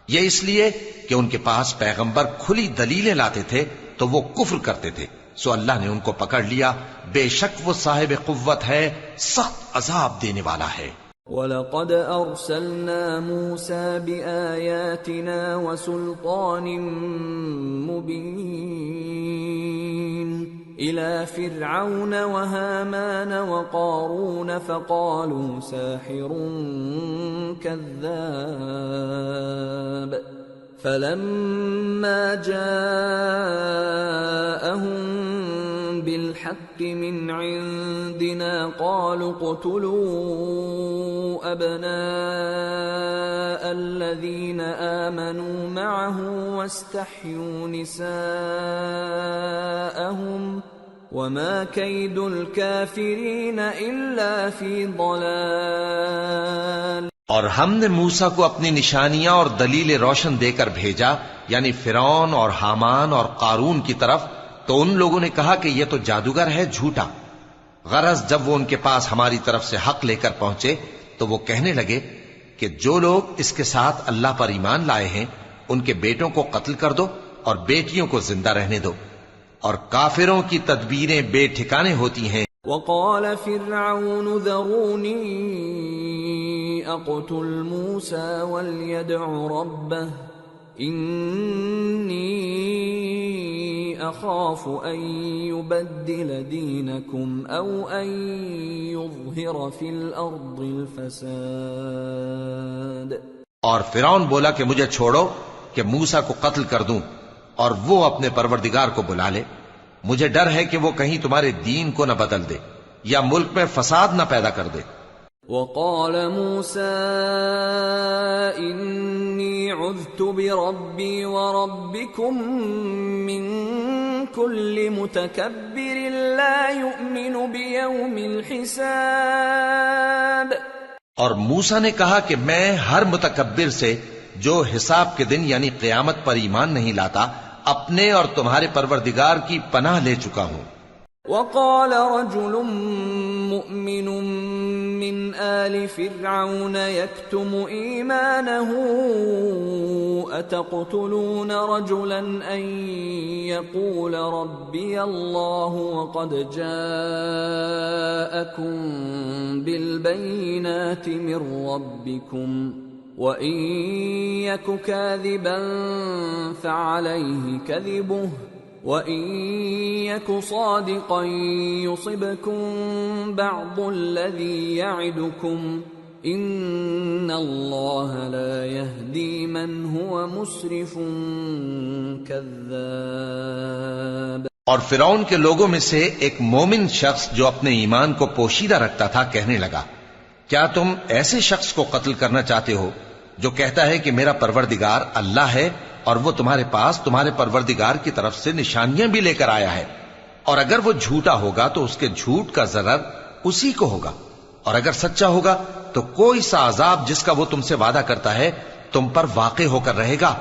یہ اس لیے کہ ان کے پاس پیغمبر کھلی دلیلیں لاتے تھے تو وہ کفر کرتے تھے، سو اللہ نے ان کو پکڑ لیا۔ بے شک وہ صاحب قوت ہے، سخت عذاب دینے والا ہے۔ وَلَقَدْ أَرْسَلْنَا مُوسَى بِآيَاتِنَا وَسُلْطَانٍ مُبِينٍ إِلَى فِرْعَوْنَ وَهَامَانَ وَقَارُونَ فَقَالُوا سَاحِرٌ كَذَّابٌ فَلَمَّا جَاءَهُم بِالْحَقِّ مِنْ عِندِنَا قَالُوا اقْتُلُوا أَبْنَاءَ الَّذِينَ آمَنُوا مَعَهُ وَاسْتَحْيُوا نِسَاءَهُمْ وَمَا كَيْدُ الْكَافِرِينَ إِلَّا فِي ضَلَالٍ۔ اور ہم نے موسیٰ کو اپنی نشانیاں اور دلیل روشن دے کر بھیجا، یعنی فرعون اور حامان اور قارون کی طرف، تو ان لوگوں نے کہا کہ یہ تو جادوگر ہے، جھوٹا۔ غرض جب وہ ان کے پاس ہماری طرف سے حق لے کر پہنچے تو وہ کہنے لگے کہ جو لوگ اس کے ساتھ اللہ پر ایمان لائے ہیں ان کے بیٹوں کو قتل کر دو اور بیٹیوں کو زندہ رہنے دو، اور کافروں کی تدبیریں بے ٹھکانے ہوتی ہیں۔ وقال فرعون ذروني اقتل موسى وليدع ربه إني أخاف أن يبدل دينكم أو أن يظهر في الأرض الفساد۔ اور فرعون بولا کہ مجھے چھوڑو کہ موسیٰ کو قتل کر دوں اور وہ اپنے پروردگار کو بلا لے، مجھے ڈر ہے کہ وہ کہیں تمہارے دین کو نہ بدل دے یا ملک میں فساد نہ پیدا کر دے۔ وقال موسى إني عذت بربي وربكم من كل متكبر لا يؤمن بيوم الحساب۔ اور موسیٰ نے کہا کہ میں ہر متکبر سے جو حساب کے دن یعنی قیامت پر ایمان نہیں لاتا اپنے اور تمہارے پروردگار کی پناہ لے چکا ہوں۔ وقال رجل مؤمن من آل فرعون يكتم إيمانه أتقتلون رجلا أن يقول ربي الله وقد جاءكم بالبينات من ربكم وَإِن يَكُ كَاذِبًا فَعَلَيْهِ كَذِبُهُ وَإِن يَكُ صَادِقًا يُصِبْكُم بَعْضُ الَّذِي يَعِدُكُمْ إِنَّ اللَّهَ لَا يَهْدِي مَنْ هُوَ مُسْرِفٌ كَذَّابٌ۔ اور فرعون کے لوگوں میں سے ایک مومن شخص جو اپنے ایمان کو پوشیدہ رکھتا تھا کہنے لگا، کیا تم ایسے شخص کو قتل کرنا چاہتے ہو جو کہتا ہے کہ میرا پروردگار اللہ ہے اور وہ تمہارے پاس تمہارے پروردگار کی طرف سے نشانیاں بھی لے کر آیا ہے، اور اگر وہ جھوٹا ہوگا تو اس کے جھوٹ کا ضرر اسی کو ہوگا، اور اگر سچا ہوگا تو کوئی سا عذاب جس کا وہ تم سے وعدہ کرتا ہے تم پر واقع ہو کر رہے گا۔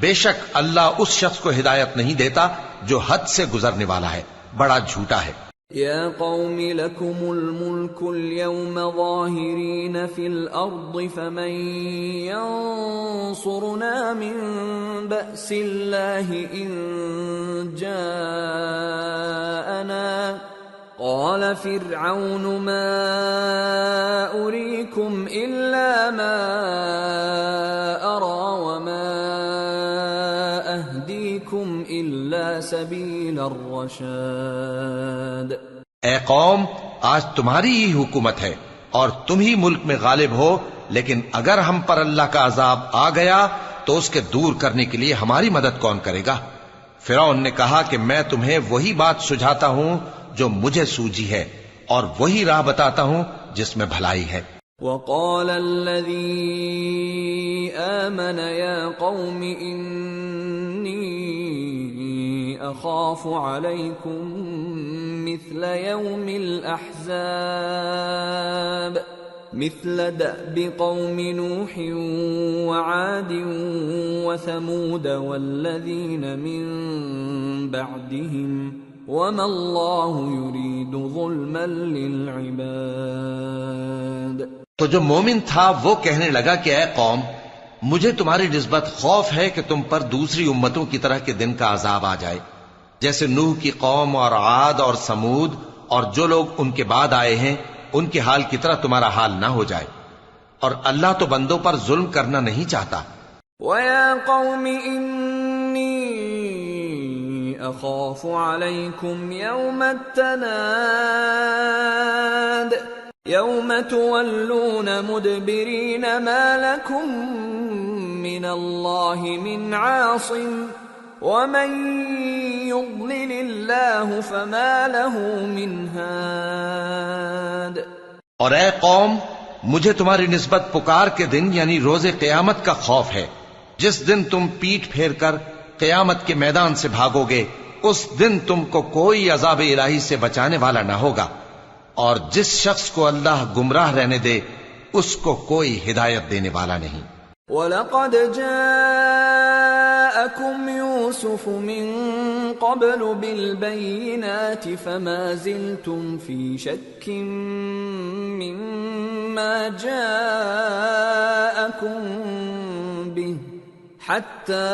بے شک اللہ اس شخص کو ہدایت نہیں دیتا جو حد سے گزرنے والا ہے، بڑا جھوٹا ہے۔ يا قوم لكم الملك اليوم ظاهرين في الأرض فمن ينصرنا من بأس الله إن جاءنا قال فرعون ما أريكم إلا ما أرى وما أهديكم إلا سبيل الرشاد۔ اے قوم، آج تمہاری ہی حکومت ہے اور تم ہی ملک میں غالب ہو، لیکن اگر ہم پر اللہ کا عذاب آ گیا تو اس کے دور کرنے کے لیے ہماری مدد کون کرے گا؟ فرعون نے کہا کہ میں تمہیں وہی بات سجھاتا ہوں جو مجھے سوجھی ہے اور وہی راہ بتاتا ہوں جس میں بھلائی ہے۔ وقال الذي آمن يا قوم إني أخاف عليكم مثل يوم الأحزاب مثل دأب قوم نوح وعاد وثمود والذين من بعدهم وما الله يريد ظلما للعباد۔ تو جو مومن تھا وہ کہنے لگا کہ اے قوم، مجھے تمہاری نسبت خوف ہے کہ تم پر دوسری امتوں کی طرح کے دن کا عذاب آ جائے، جیسے نوح کی قوم اور عاد اور سمود اور جو لوگ ان کے بعد آئے ہیں ان کے حال کی طرح تمہارا حال نہ ہو جائے، اور اللہ تو بندوں پر ظلم کرنا نہیں چاہتا۔ وَيَا قَوْمِ إِنِّي أَخَافُ عَلَيْكُمْ يَوْمَ التَّنَادِ يَوْمَ تُوَلُّونَ مُدْبِرِينَ مَا لَكُمْ مِنَ اللَّهِ مِنْ عَاصِمٍ وَمَنْ يُضْلِلِ اللَّهُ فَمَا لَهُ مِنْ هَادٍ۔ اور اے قوم، مجھے تمہاری نسبت پکار کے دن یعنی روز قیامت کا خوف ہے، جس دن تم پیٹ پھیر کر قیامت کے میدان سے بھاگو گے، اس دن تم کو کوئی عذاب الہی سے بچانے والا نہ ہوگا، اور جس شخص کو اللہ گمراہ رہنے دے اس کو کوئی ہدایت دینے والا نہیں۔ وَلَقَدْ جَاءَكُمْ يُوسُفُ مِنْ قَبْلُ بِالْبَيِّنَاتِ فَمَا زِلْتُمْ فِي شَكٍّ مِّمَّا جَاءَكُمْ بِهِ حَتَّى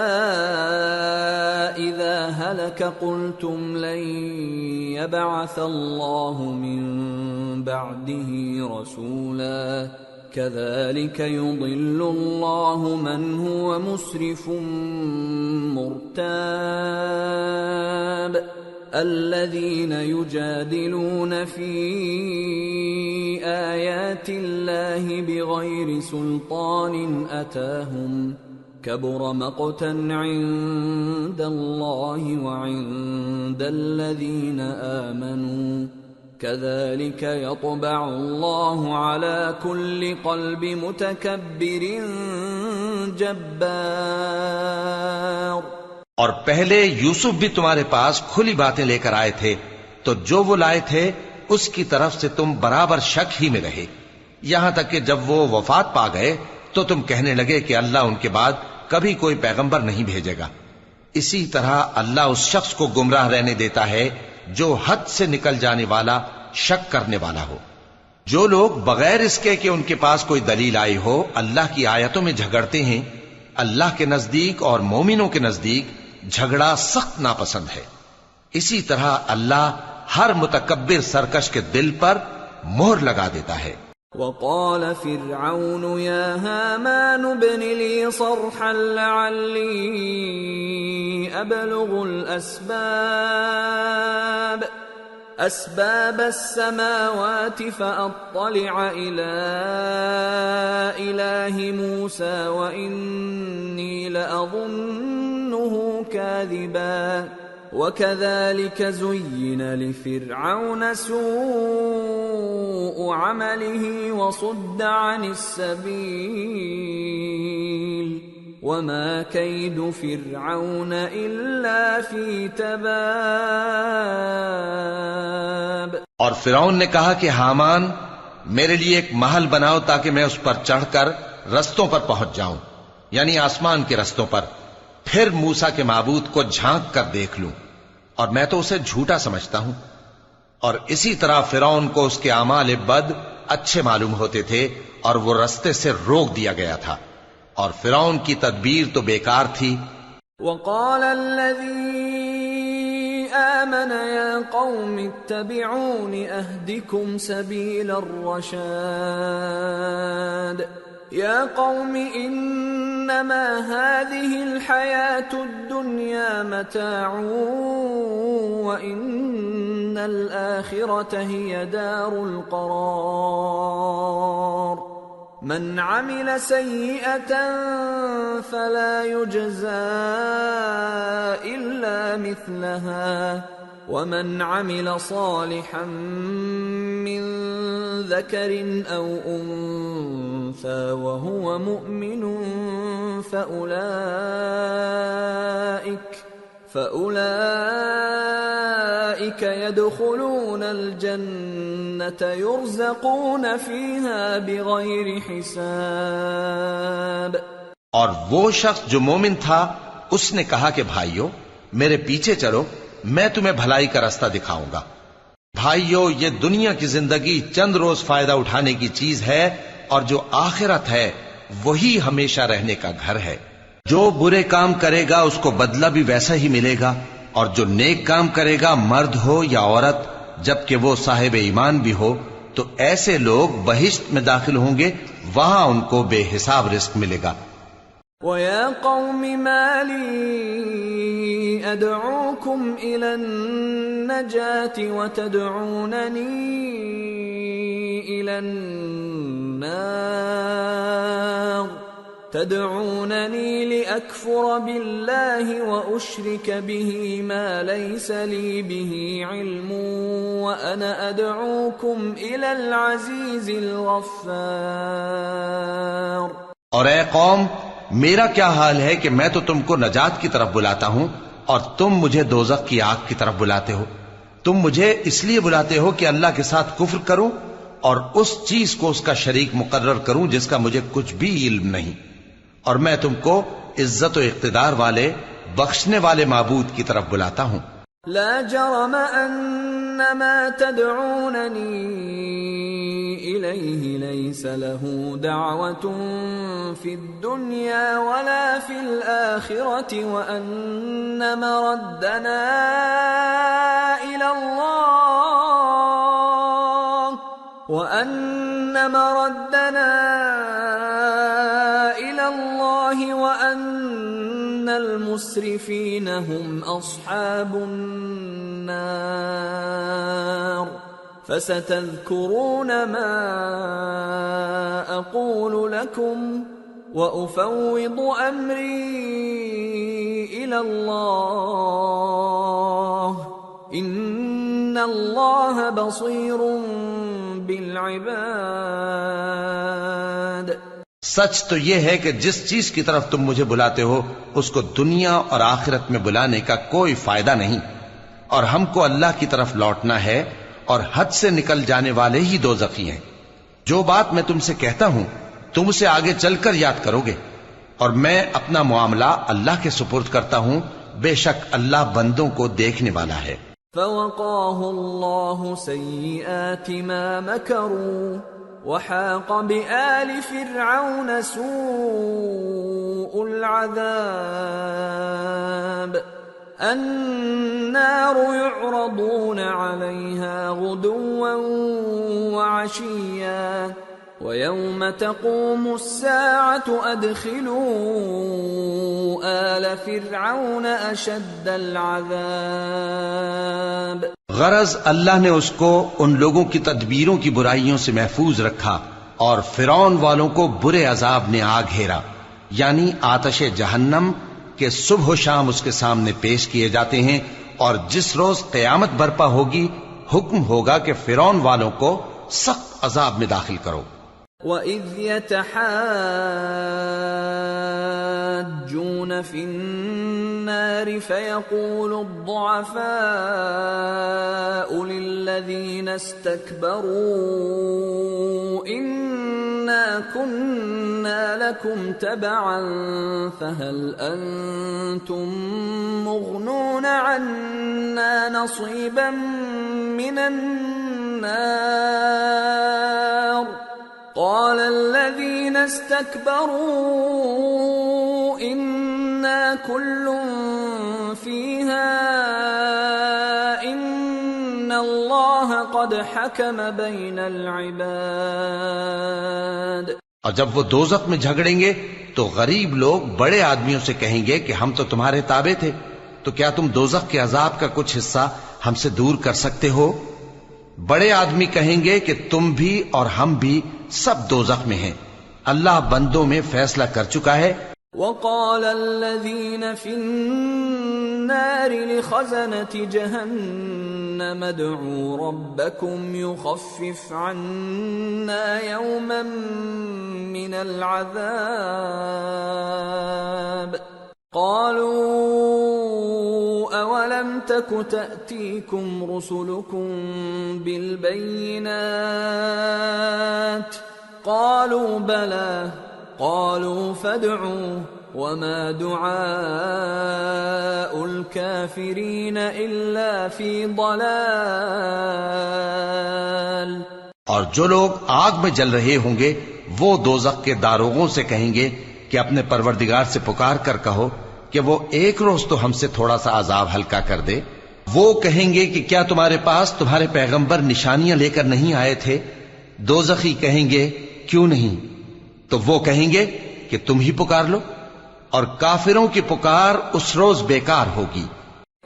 إِذَا هَلَكَ قُلْتُمْ لَنْ يَبْعَثَ اللَّهُ مِنْ بَعْدِهِ رَسُولًا كَذَلِكَ يُضِلُّ اللَّهُ مَنْ هُوَ مُسْرِفٌ مُرْتَابٌ الَّذِينَ يُجَادِلُونَ فِي آيَاتِ اللَّهِ بِغَيْرِ سُلْطَانٍ أَتَاهُمْ كَبُرَ مَقْتًا عِندَ اللَّهِ وَعِندَ الَّذِينَ آمَنُوا كَذَلِكَ يَطْبَعُ اللَّهُ عَلَى كُلِّ قَلْبِ مُتَكَبِّرٍ جَبَّارٍ۔ اور پہلے یوسف بھی تمہارے پاس کھلی باتیں لے کر آئے تھے، تو جو وہ لائے تھے اس کی طرف سے تم برابر شک ہی میں رہے، یہاں تک کہ جب وہ وفات پا گئے تو تم کہنے لگے کہ اللہ ان کے بعد کبھی کوئی پیغمبر نہیں بھیجے گا۔ اسی طرح اللہ اس شخص کو گمراہ رہنے دیتا ہے جو حد سے نکل جانے والا، شک کرنے والا ہو۔ جو لوگ بغیر اس کے کہ ان کے پاس کوئی دلیل آئی ہو اللہ کی آیتوں میں جھگڑتے ہیں، اللہ کے نزدیک اور مومنوں کے نزدیک جھگڑا سخت ناپسند ہے۔ اسی طرح اللہ ہر متکبر سرکش کے دل پر مہر لگا دیتا ہے۔ وقال فرعون يا هامان ابن لي صرحا لعلي أبلغ أسباب السماوات فأطلع إلى إله موسى وإني لأظنه كاذبا وكذلك زين لفرعون سوء عمله وصد عن السبيل وما كيد فرعون إلا في تباب۔ اور فرعون نے کہا کہ حامان میرے لیے ایک محل بناؤ تاکہ میں اس پر چڑھ کر رستوں پر پہنچ جاؤں، یعنی آسمان کے رستوں پر، پھر موسیٰ کے معبود کو جھانک کر دیکھ لوں، اور میں تو اسے جھوٹا سمجھتا ہوں۔ اور اسی طرح فرعون کو اس کے اعمال بد اچھے معلوم ہوتے تھے اور وہ رستے سے روک دیا گیا تھا، اور فرعون کی تدبیر تو بیکار تھی۔ وقال الذي آمن يا قوم اتبعون أهدكم سبيل الرشاد يا قوم إنما هذه الحياة الدنيا متاع وإن الآخرة هي دار القرار من عمل سيئة فلا يجزى إلا مثلها ومن عمل صالحا من ذكر أو أنثى وهو مؤمن فأولئك يدخلون الجنة يرزقون فيها بغير حساب۔ اور وہ شخص جو مومن تھا اس نے کہا کہ بھائیو میرے پیچھے چلو، میں تمہیں بھلائی کا راستہ دکھاؤں گا۔ بھائیو یہ دنیا کی زندگی چند روز فائدہ اٹھانے کی چیز ہے، اور جو آخرت ہے وہی ہمیشہ رہنے کا گھر ہے۔ جو برے کام کرے گا اس کو بدلہ بھی ویسا ہی ملے گا، اور جو نیک کام کرے گا مرد ہو یا عورت جبکہ وہ صاحب ایمان بھی ہو تو ایسے لوگ بہشت میں داخل ہوں گے، وہاں ان کو بے حساب رزق ملے گا۔ وَيَا قَوْمِ مَا لِي أَدْعُوكُمْ إِلَى النَّجَاةِ وَتَدْعُونَنِي إِلَى النَّارِ تَدْعُونَنِي لِأَكْفُرَ بِاللَّهِ وَأُشْرِكَ بِهِ مَا لَيْسَ لِي بِهِ عِلْمٌ وَأَنَا أَدْعُوكُمْ إِلَى الْعَزِيزِ الْغَفَّارِ۔ اور اے قوم، میرا کیا حال ہے کہ میں تو تم کو نجات کی طرف بلاتا ہوں اور تم مجھے دوزخ کی آگ کی طرف بلاتے ہو۔ تم مجھے اس لیے بلاتے ہو کہ اللہ کے ساتھ کفر کروں اور اس چیز کو اس کا شریک مقرر کروں جس کا مجھے کچھ بھی علم نہیں، اور میں تم کو عزت و اقتدار والے بخشنے والے معبود کی طرف بلاتا ہوں۔ لا جرم ان ما تدعونني اليه ليس له دعوة في الدنيا ولا في الآخرة وان مردنا الى الله وان المسرفين هم اصحاب النار فستذكرون ما اقول لكم وافوض امري الى الله ان الله بصير بالعباد۔ سچ تو یہ ہے کہ جس چیز کی طرف تم مجھے بلاتے ہو اس کو دنیا اور آخرت میں بلانے کا کوئی فائدہ نہیں، اور ہم کو اللہ کی طرف لوٹنا ہے، اور حد سے نکل جانے والے ہی دوزخی ہیں۔ جو بات میں تم سے کہتا ہوں تم اسے آگے چل کر یاد کرو گے، اور میں اپنا معاملہ اللہ کے سپرد کرتا ہوں، بے شک اللہ بندوں کو دیکھنے والا ہے۔ فوقاه الله سيئات ما مكروا وحاق بآل فرعون سوء العذاب النار يعرضون عليها غدوا وعشيا ويوم تقوم الساعة أدخلوا آل فرعون أشد العذاب۔ غرض اللہ نے اس کو ان لوگوں کی تدبیروں کی برائیوں سے محفوظ رکھا اور فرعون والوں کو برے عذاب نے آ گھیرا، یعنی آتش جہنم کے صبح و شام اس کے سامنے پیش کیے جاتے ہیں، اور جس روز قیامت برپا ہوگی حکم ہوگا کہ فرعون والوں کو سخت عذاب میں داخل کرو۔ وَإِذْ يَتَحَاجُّونَ فِي النَّارِ فَيَقُولُ الضُّعَفَاءُ لِلَّذِينَ اسْتَكْبَرُوا إِنَّا كُنَّا لَكُمْ تَبَعًا فَهَلْ أَنْتُمْ مُغْنُونَ عَنَّا نَصِيبًا مِنَ النَّارِ قال الذين استكبروا إنا كل فيها إن الله قد حكم بين العباد۔ اور جب وہ دوزخ میں جھگڑیں گے تو غریب لوگ بڑے آدمیوں سے کہیں گے کہ ہم تو تمہارے تابع تھے، تو کیا تم دوزخ کے عذاب کا کچھ حصہ ہم سے دور کر سکتے ہو؟ بڑے آدمی کہیں گے کہ تم بھی اور ہم بھی سب دوزخ میں ہیں، اللہ بندوں میں فیصلہ کر چکا ہے۔ وقال الذين في النار لخزنة جهنم ادعوا ربكم يخفف عنا يوما من العذاب قالوا أولم تك تأتيكم رسلكم بالبينات قالوا بلى قالوا فادعوا وما دعاء الكافرين إلا في ضلال۔ اور جو لوگ آگ میں جل رہے ہوں گے وہ دوزخ کے داروغوں سے کہیں گے کہ اپنے پروردگار سے پکار کر کہو کہ وہ ایک روز تو ہم سے تھوڑا سا عذاب ہلکا کر دے۔ وہ کہیں گے کہ کیا تمہارے پاس تمہارے پیغمبر نشانیاں لے کر نہیں آئے تھے؟ دوزخی کہیں گے کیوں نہیں؟ تو وہ کہیں گے کہ تم ہی پکار لو، اور کافروں کی پکار اس روز بیکار ہوگی۔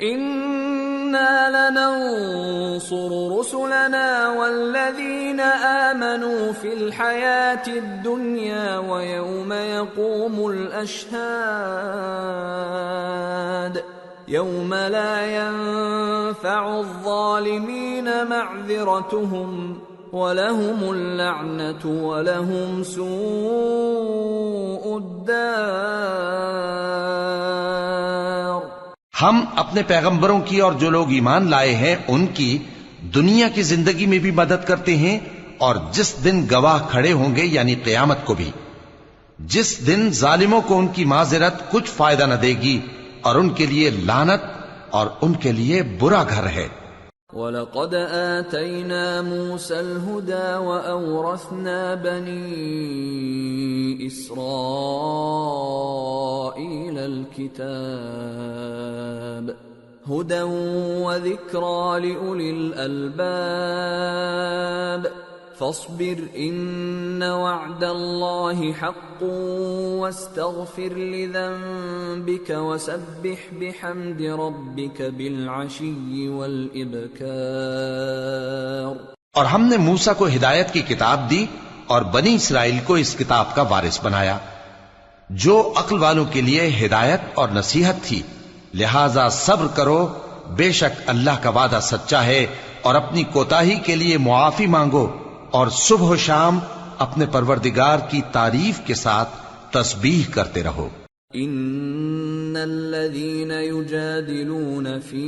إنا لننصر رسلنا والذين آمنوا في الحياة الدنيا ويوم يقوم الأشهاد يوم لا ينفع الظالمين معذرتهم وَلَهُمُ اللَّعْنَةُ وَلَهُمْ سُوءُ الدَّارِ۔ ہم اپنے پیغمبروں کی اور جو لوگ ایمان لائے ہیں ان کی دنیا کی زندگی میں بھی مدد کرتے ہیں، اور جس دن گواہ کھڑے ہوں گے یعنی قیامت کو بھی، جس دن ظالموں کو ان کی معذرت کچھ فائدہ نہ دے گی، اور ان کے لیے لعنت اور ان کے لیے برا گھر ہے۔ وَلَقَدْ آتَيْنَا مُوسَى الْهُدَى وَأَوْرَثْنَا بَنِي إِسْرَائِيلَ الْكِتَابَ هُدًى وَذِكْرَى لِأُولِي الْأَلْبَابِ فاصبر إن وعد الله حق واستغفر لذنبك وسبح بحمد ربك بالعشي والإبكار۔ اور ہم نے موسیٰ کو ہدایت کی کتاب دی اور بنی اسرائیل کو اس کتاب کا وارث بنایا، جو عقل والوں کے لیے ہدایت اور نصیحت تھی۔ لہذا صبر کرو، بے شک اللہ کا وعدہ سچا ہے، اور اپنی کوتاہی کے لیے معافی مانگو، اور صبح و شام اپنے پروردگار کی تعریف کے ساتھ تسبیح کرتے رہو۔ ان الذين يجادلون في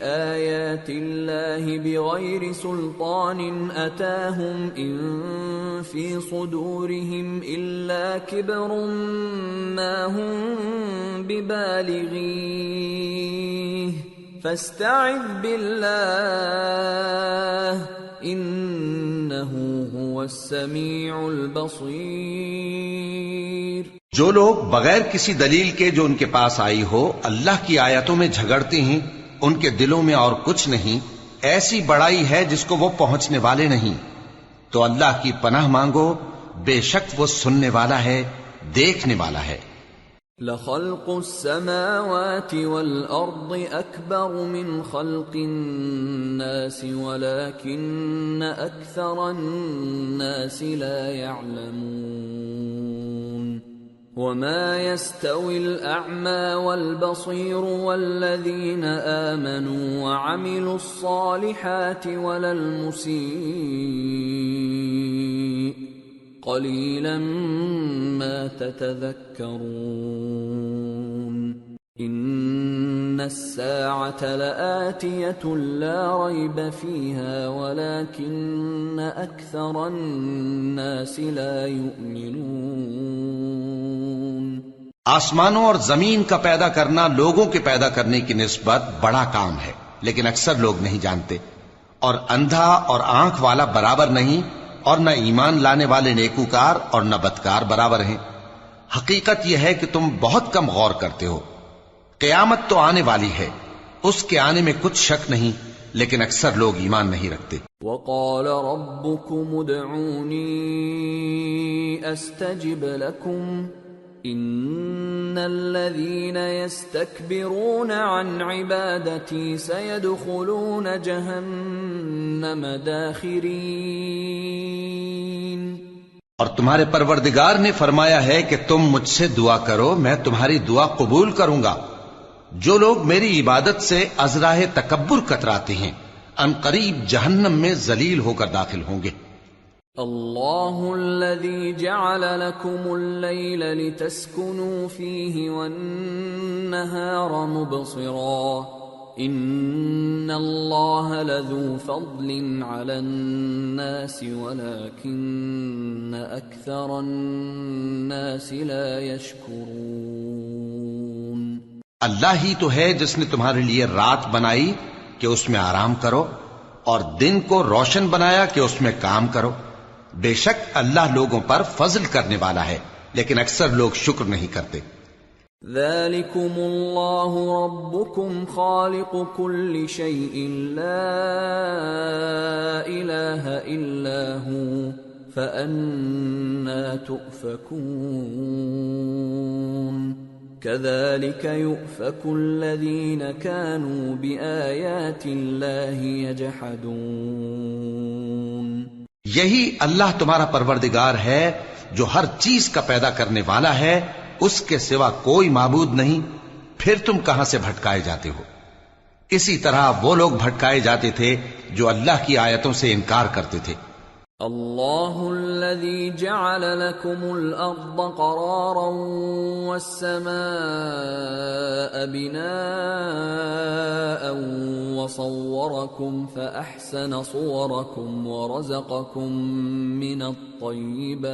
آيات الله بغير سلطان أتاهم إن في صدورهم إلا كبر ما هم ببالغيه فاستعذ بالله انه هو السميع البصير۔ جو لوگ بغیر کسی دلیل کے جو ان کے پاس آئی ہو اللہ کی آیتوں میں جھگڑتے ہیں، ان کے دلوں میں اور کچھ نہیں، ایسی بڑائی ہے جس کو وہ پہنچنے والے نہیں۔ تو اللہ کی پناہ مانگو، بے شک وہ سننے والا ہے، دیکھنے والا ہے۔ لخلق السماوات والأرض أكبر من خلق الناس ولكن أكثر الناس لا يعلمون وما يستوي الأعمى والبصير والذين آمنوا وعملوا الصالحات ولا المسيء قليلا ما تتذكرون إن الساعة لآتية لا ريب فيها ولكن أكثر الناس لا يؤمنون۔ آسمانوں اور زمین کا پیدا کرنا لوگوں کے پیدا کرنے کی نسبت بڑا کام ہے، لیکن اکثر لوگ نہیں جانتے، اور اندھا اور آنکھ والا برابر نہیں، اور نہ ایمان لانے والے نیکوکار اور نہ بدکار برابر ہیں۔ حقیقت یہ ہے کہ تم بہت کم غور کرتے ہو۔ قیامت تو آنے والی ہے، اس کے آنے میں کچھ شک نہیں، لیکن اکثر لوگ ایمان نہیں رکھتے۔ وَقَالَ رَبُّكُمُ ادْعُونِي أَسْتَجِبْ لَكُمْ إِنَّ الَّذِينَ يَسْتَكْبِرُونَ عَنْ عِبَادَتِي سَيَدْخُلُونَ جَهَنَّمَ دَاخِرِينَ۔ اور تمہارے پروردگار نے فرمایا ہے کہ تم مجھ سے دعا کرو، میں تمہاری دعا قبول کروں گا۔ جو لوگ میری عبادت سے ازراہ تکبر کتراتے ہیں ان قریب جہنم میں ذلیل ہو کر داخل ہوں گے۔ اللہ الذی جعل لکم اللیل لتسکنوا فیہ والنہار مبصرا ان اللہ لذو فضل علی الناس ولکن اکثر الناس لا یشکرون۔ اللہ ہی تو ہے جس نے تمہارے لیے رات بنائی کہ اس میں آرام کرو، اور دن کو روشن بنایا کہ اس میں کام کرو۔ بے شک اللہ لوگوں پر فضل کرنے والا ہے، لیکن اکثر لوگ شکر نہیں کرتے۔ ذالکم اللہ ربکم خالق کل شیء لا الہ إلا هو فأنى تؤفكون كذلك يؤفك الذين كانوا بآيات الله يجحدون یہی اللہ تمہارا پروردگار ہے جو ہر چیز کا پیدا کرنے والا ہے، اس کے سوا کوئی معبود نہیں، پھر تم کہاں سے بھٹکائے جاتے ہو؟ اسی طرح وہ لوگ بھٹکائے جاتے تھے جو اللہ کی آیتوں سے انکار کرتے تھے۔ اللہ الذي جعل لكم الأرض قرارا والسماء بناء وصوركم فأحسن صوركم ورزقكم من الطيبات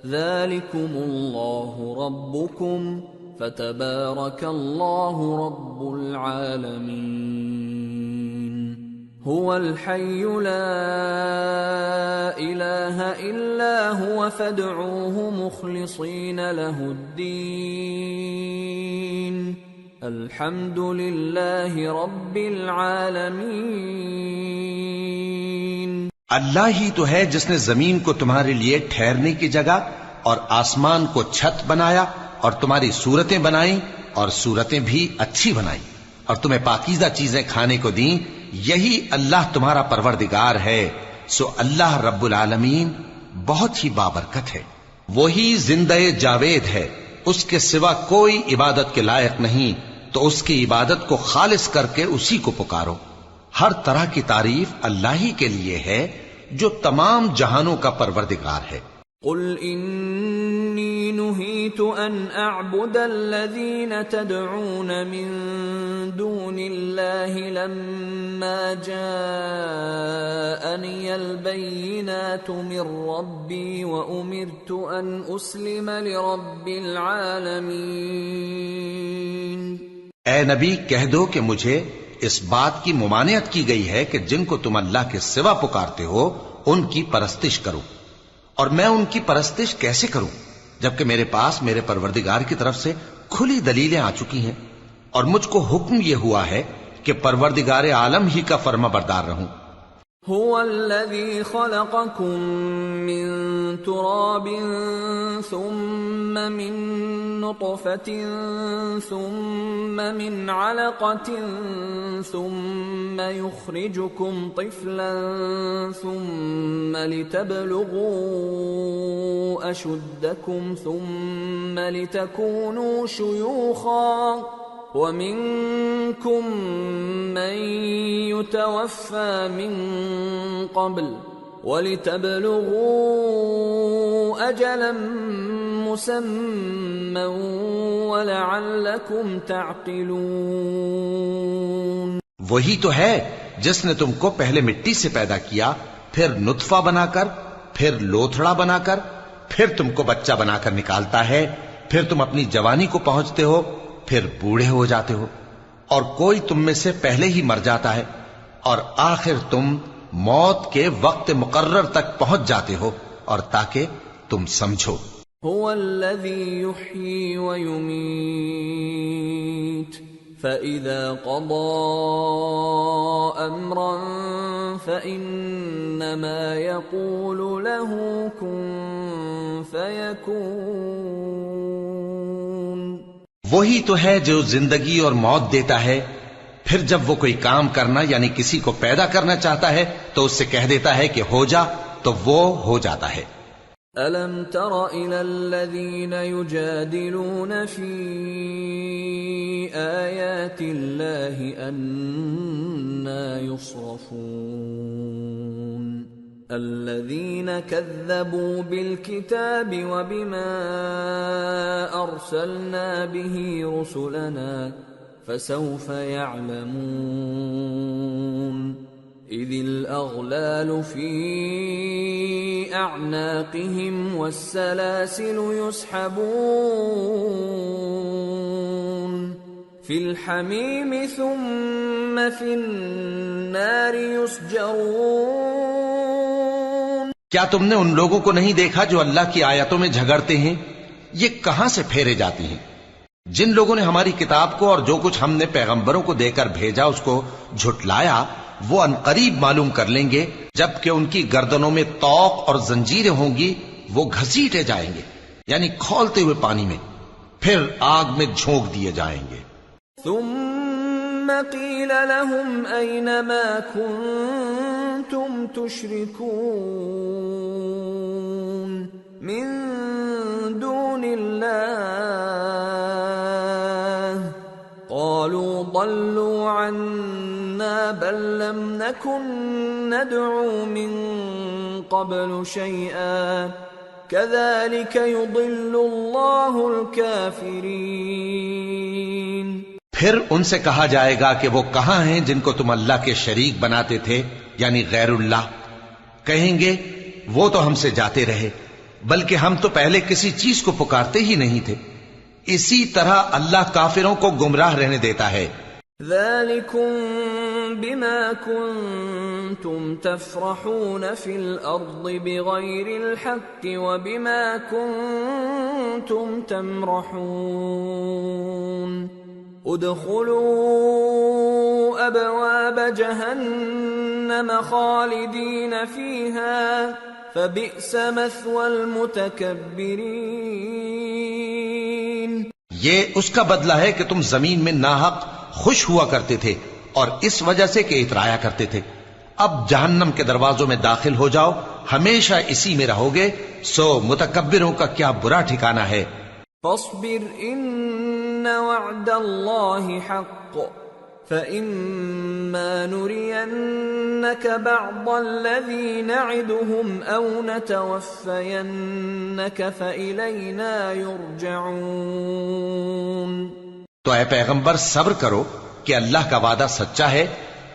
ذلكم الله ربكم فتبارك الله رب العالمين هو الحي لا إله إلا هو فادعوه مخلصين له الدين الحمد لله رب العالمين اللہ ہی تو ہے جس نے زمین کو تمہارے لیے ٹھہرنے کی جگہ اور آسمان کو چھت بنایا اور تمہاری صورتیں بنائیں اور صورتیں بھی اچھی بنائیں اور تمہیں پاکیزہ چیزیں کھانے کو دیں، یہی اللہ تمہارا پروردگار ہے، سو اللہ رب العالمین بہت ہی بابرکت ہے، وہی زندہ جاوید ہے، اس کے سوا کوئی عبادت کے لائق نہیں، تو اس کی عبادت کو خالص کر کے اسی کو پکارو۔ ہر طرح کی تعریف اللہ ہی کے لیے ہے جو تمام جہانوں کا پروردگار ہے۔ قل انی نہیت ان اعبد الذین تدعون من دون اللہ لما جاءنی البینات من ربی وامرت ان اسلم لرب العالمین۔ اے نبی کہہ دو کہ مجھے اس بات کی ممانعت کی گئی ہے کہ جن کو تم اللہ کے سوا پکارتے ہو ان کی پرستش کرو، اور میں ان کی پرستش کیسے کروں جبکہ میرے پاس میرے پروردگار کی طرف سے کھلی دلیلیں آ چکی ہیں، اور مجھ کو حکم یہ ہوا ہے کہ پروردگار عالم ہی کا فرما بردار رہوں۔ هو الذي خلقكم من تراب ثم من نطفة ثم من علقة ثم يخرجكم طفلا ثم لتبلغوا أشدكم ثم لتكونوا شيوخا وَمِنكُم مَّن يُتَوَفَّى مِن قَبْلُ وَلِتَبْلُغُوا أَجَلًا مُّسَمًّى وَلَعَلَّكُمْ تَعْقِلُونَ۔ وہی تو ہے جس نے تم کو پہلے مٹی سے پیدا کیا، پھر نطفہ بنا کر، پھر لوتھڑا بنا کر، پھر تم کو بچہ بنا کر نکالتا ہے، پھر تم اپنی جوانی کو پہنچتے ہو، پھر بوڑھے ہو جاتے ہو، اور کوئی تم میں سے پہلے ہی مر جاتا ہے، اور آخر تم موت کے وقت مقرر تک پہنچ جاتے ہو، اور تاکہ تم سمجھو۔ هو الذي يحيي ويميت فإذا قضى أمرا فإنما يقول له كن فيكون۔ وہی تو ہے جو زندگی اور موت دیتا ہے، پھر جب وہ کوئی کام کرنا یعنی کسی کو پیدا کرنا چاہتا ہے تو اس سے کہہ دیتا ہے کہ ہو جا، تو وہ ہو جاتا ہے۔ أَلَمْ تَرَ إِلَى الَّذِينَ يُجَادِلُونَ فِي آيَاتِ اللَّهِ أَنَّى يُصْرَفُونَ الَّذِينَ كَذَّبُوا بِالْكِتَابِ وَبِمَا أَرْسَلْنَا بِهِ رُسُلَنَا فَسَوْفَ يَعْلَمُونَ إِذِ الْأَغْلَالُ فِي أَعْنَاقِهِمْ وَالسَّلَاسِلُ يُسْحَبُونَ فِي الْحَمِيمِ ثُمَّ فِي النَّارِ يُسْجَرُونَ۔ کیا تم نے ان لوگوں کو نہیں دیکھا جو اللہ کی آیتوں میں جھگڑتے ہیں؟ یہ کہاں سے پھیرے جاتی ہیں؟ جن لوگوں نے ہماری کتاب کو اور جو کچھ ہم نے پیغمبروں کو دے کر بھیجا اس کو جھٹلایا، وہ عنقریب معلوم کر لیں گے جبکہ ان کی گردنوں میں طوق اور زنجیریں ہوں گی، وہ گھسیٹے جائیں گے یعنی کھولتے ہوئے پانی میں، پھر آگ میں جھونک دیے جائیں گے۔ ثم قيل لهم أين ما كنتم تشركون من دون الله قالوا ضلوا عنا بل لم نكن ندعو من قبل شيئا كذلك يضل الله الكافرين۔ پھر ان سے کہا جائے گا کہ وہ کہاں ہیں جن کو تم اللہ کے شریک بناتے تھے یعنی غیر اللہ؟ کہیں گے وہ تو ہم سے جاتے رہے، بلکہ ہم تو پہلے کسی چیز کو پکارتے ہی نہیں تھے۔ اسی طرح اللہ کافروں کو گمراہ رہنے دیتا ہے۔ ذلكم بما كنتم تفرحون في الأرض بغير الحق وبما كنتم تمرحون ادخلوا أبواب جهنم خالدين فيها فبئس مثوى المتكبرين۔ یہ اس کا بدلہ ہے کہ تم زمین میں ناحق خوش ہوا کرتے تھے اور اس وجہ سے کہ اترایا کرتے تھے، اب جہنم کے دروازوں میں داخل ہو جاؤ، ہمیشہ اسی میں رہو گے، سو متکبروں کا کیا برا ٹھکانہ ہے۔ فاصبر ان وعد اللہ حق فإما نرينك بعض الذي نعدهم أو نتوفينك فإلينا يرجعون۔ تو اے پیغمبر صبر کرو کہ اللہ کا وعدہ سچا ہے،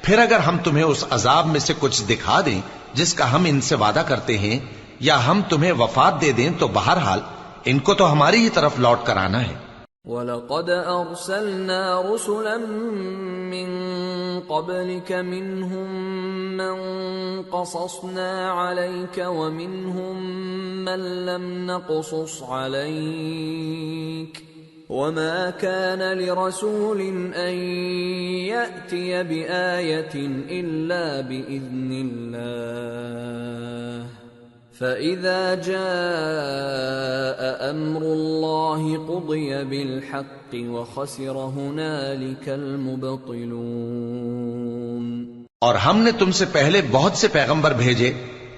پھر اگر ہم تمہیں اس عذاب میں سے کچھ دکھا دیں جس کا ہم ان سے وعدہ کرتے ہیں، یا ہم تمہیں وفات دے دیں، تو بہرحال ان کو تو ہماری ہی طرف لوٹ کر آنا ہے۔ وَلَقَدْ أَرْسَلْنَا رُسُلًا مِّن قَبْلِكَ مِنْهُمْ مَنْ قَصَصْنَا عَلَيْكَ وَمِنْهُمْ مَنْ لَمْ نَقْصُصْ عَلَيْكَ وَمَا كَانَ لِرَسُولٍ أَن يَأْتِيَ بِآيَةٍ إِلَّا بِإِذْنِ اللَّهِ فَإِذَا جَاءَ أَمْرُ اللَّهِ قُضِيَ بِالْحَقِّ وَخَسِرَ هُنَالِكَ الْمُبْطِلُونَ۔ اور ہم نے تم سے پہلے بہت سے پیغمبر بھیجے،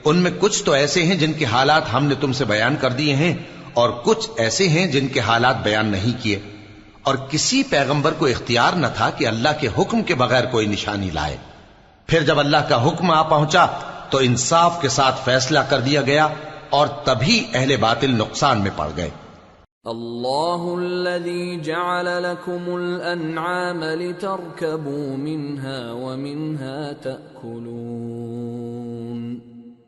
ان میں کچھ تو ایسے ہیں جن کے حالات ہم نے تم سے بیان کر دیے ہیں، اور کچھ ایسے ہیں جن کے حالات بیان نہیں کیے، اور کسی پیغمبر کو اختیار نہ تھا کہ اللہ کے حکم کے بغیر کوئی نشانی لائے۔ پھر جب اللہ کا حکم آ پہنچا تو انصاف کے ساتھ فیصلہ کر دیا گیا، اور تبھی اہل باطل نقصان میں پڑ گئے۔ اللہ الذی جعل لکم الانعام لترکبوا منها ومنها تأکلون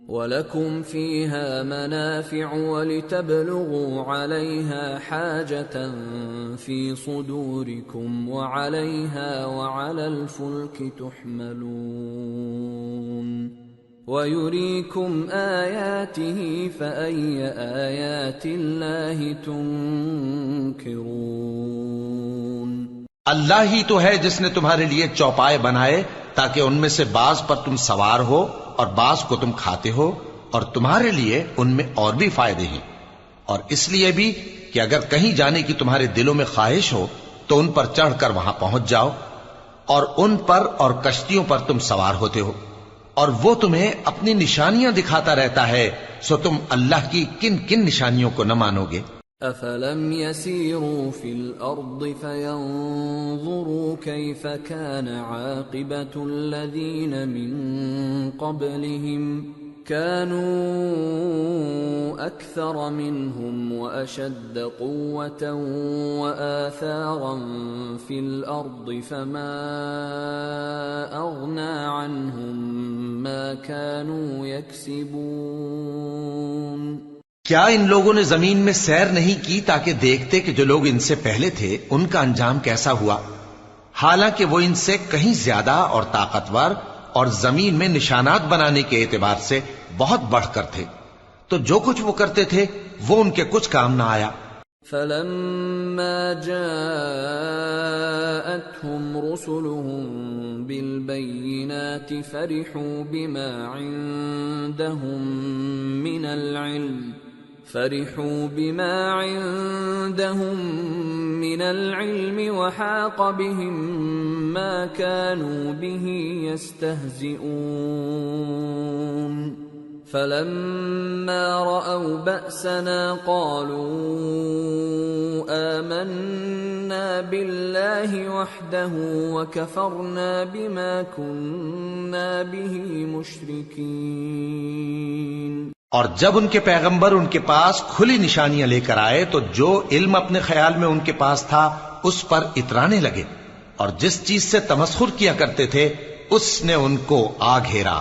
وَلَكُمْ فِيهَا مَنَافِعُ وَلِتَبْلُغُوا عَلَيْهَا حَاجَةً فِي صُدُورِكُمْ وَعَلَيْهَا وَعَلَى الْفُلْكِ تُحْمَلُونَ وَيُرِيكُمْ آيَاتِهِ فَأَيَّ آيَاتِ اللَّهِ تُنْكِرُونَ۔ اللہ ہی تو ہے جس نے تمہارے لیے چوپائے بنائے تاکہ ان میں سے بعض پر تم سوار ہو اور بعض کو تم کھاتے ہو، اور تمہارے لیے ان میں اور بھی فائدے ہیں، اور اس لیے بھی کہ اگر کہیں جانے کی تمہارے دلوں میں خواہش ہو تو ان پر چڑھ کر وہاں پہنچ جاؤ، اور ان پر اور کشتیوں پر تم سوار ہوتے ہو، اور وہ تمہیں اپنی نشانیاں دکھاتا رہتا ہے، سو تم اللہ کی کن کن نشانیوں کو نہ مانو گے؟ أَفَلَمْ يَسِيرُوا فِي الْأَرْضِ فَيَنْظُرُوا كَيْفَ كَانَ عَاقِبَةُ الَّذِينَ مِنْ قَبْلِهِمْ كَانُوا أَكْثَرَ مِنْهُمْ وَأَشَدَّ قُوَّةً وَآثَارًا فِي الْأَرْضِ فَمَا أَغْنَى عَنْهُمْ مَا كَانُوا يَكْسِبُونَ۔ کیا ان لوگوں نے زمین میں سیر نہیں کی تاکہ دیکھتے کہ جو لوگ ان سے پہلے تھے ان کا انجام کیسا ہوا، حالانکہ وہ ان سے کہیں زیادہ اور طاقتور اور زمین میں نشانات بنانے کے اعتبار سے بہت بڑھ کر تھے، تو جو کچھ وہ کرتے تھے وہ ان کے کچھ کام نہ آیا۔ فلما جاءتهم رسلهم بالبينات فرحوا بما عندهم من العلم وحاق بهم ما كانوا به يستهزئون فلما رأوا بأسنا قالوا آمنا بالله وحده وكفرنا بما كنا به مشركين۔ اور جب ان کے پیغمبر ان کے پاس کھلی نشانیاں لے کر آئے تو جو علم اپنے خیال میں ان کے پاس تھا اس پر اترانے لگے، اور جس چیز سے تمسخر کیا کرتے تھے اس نے ان کو آ گھیرا۔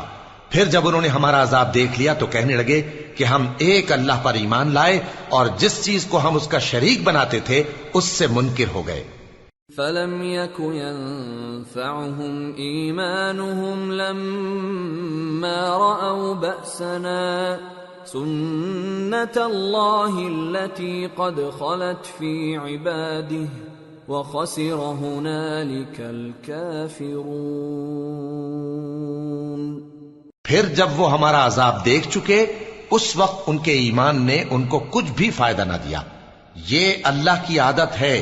پھر جب انہوں نے ہمارا عذاب دیکھ لیا تو کہنے لگے کہ ہم ایک اللہ پر ایمان لائے اور جس چیز کو ہم اس کا شریک بناتے تھے اس سے منکر ہو گئے۔ فَلَمْ يَكُ يَنفَعُهُمْ إِيمَانُهُمْ لَمَّا رَأَوْا بَأْسَنَا سُنَّةَ اللَّهِ الَّتِي قَدْ خَلَتْ فِي عِبَادِهِ وَخَسِرَ هُنَالِكَ الْكَافِرُونَ۔ پھر جب وہ ہمارا عذاب دیکھ چکے اس وقت ان کے ایمان نے ان کو کچھ بھی فائدہ نہ دیا۔ یہ اللہ کی عادت ہے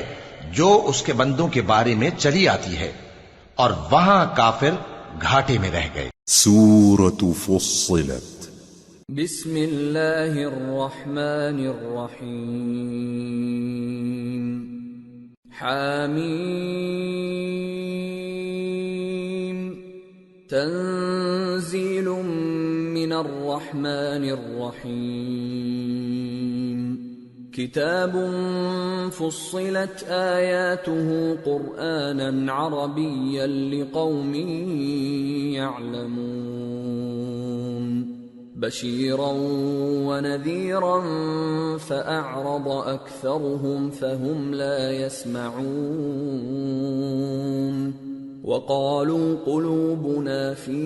جو اس کے بندوں کے بارے میں چلی آتی ہے، اور وہاں کافر گھاٹے میں رہ گئے۔ سورة فصلت بسم اللہ الرحمن الرحیم حامیم تنزیل من الرحمن الرحیم کتاب فصلت آیاته قرآنا عربیا لقوم يعلمون بشیرا ونذیرا فأعرض أكثرهم فهم لا يسمعون وقالوا قلوبنا في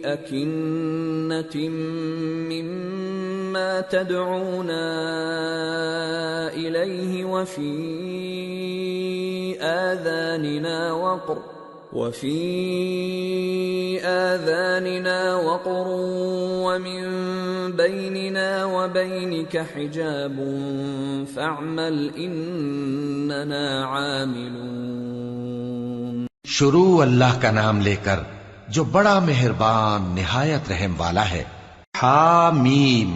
أكنة مما تدعونا إليه وفي آذاننا وقر ومن بيننا وبينك حجاب فاعمل إننا عاملون۔ شروع اللہ کا نام لے کر جو بڑا مہربان نہایت رحم والا ہے۔ حامیم،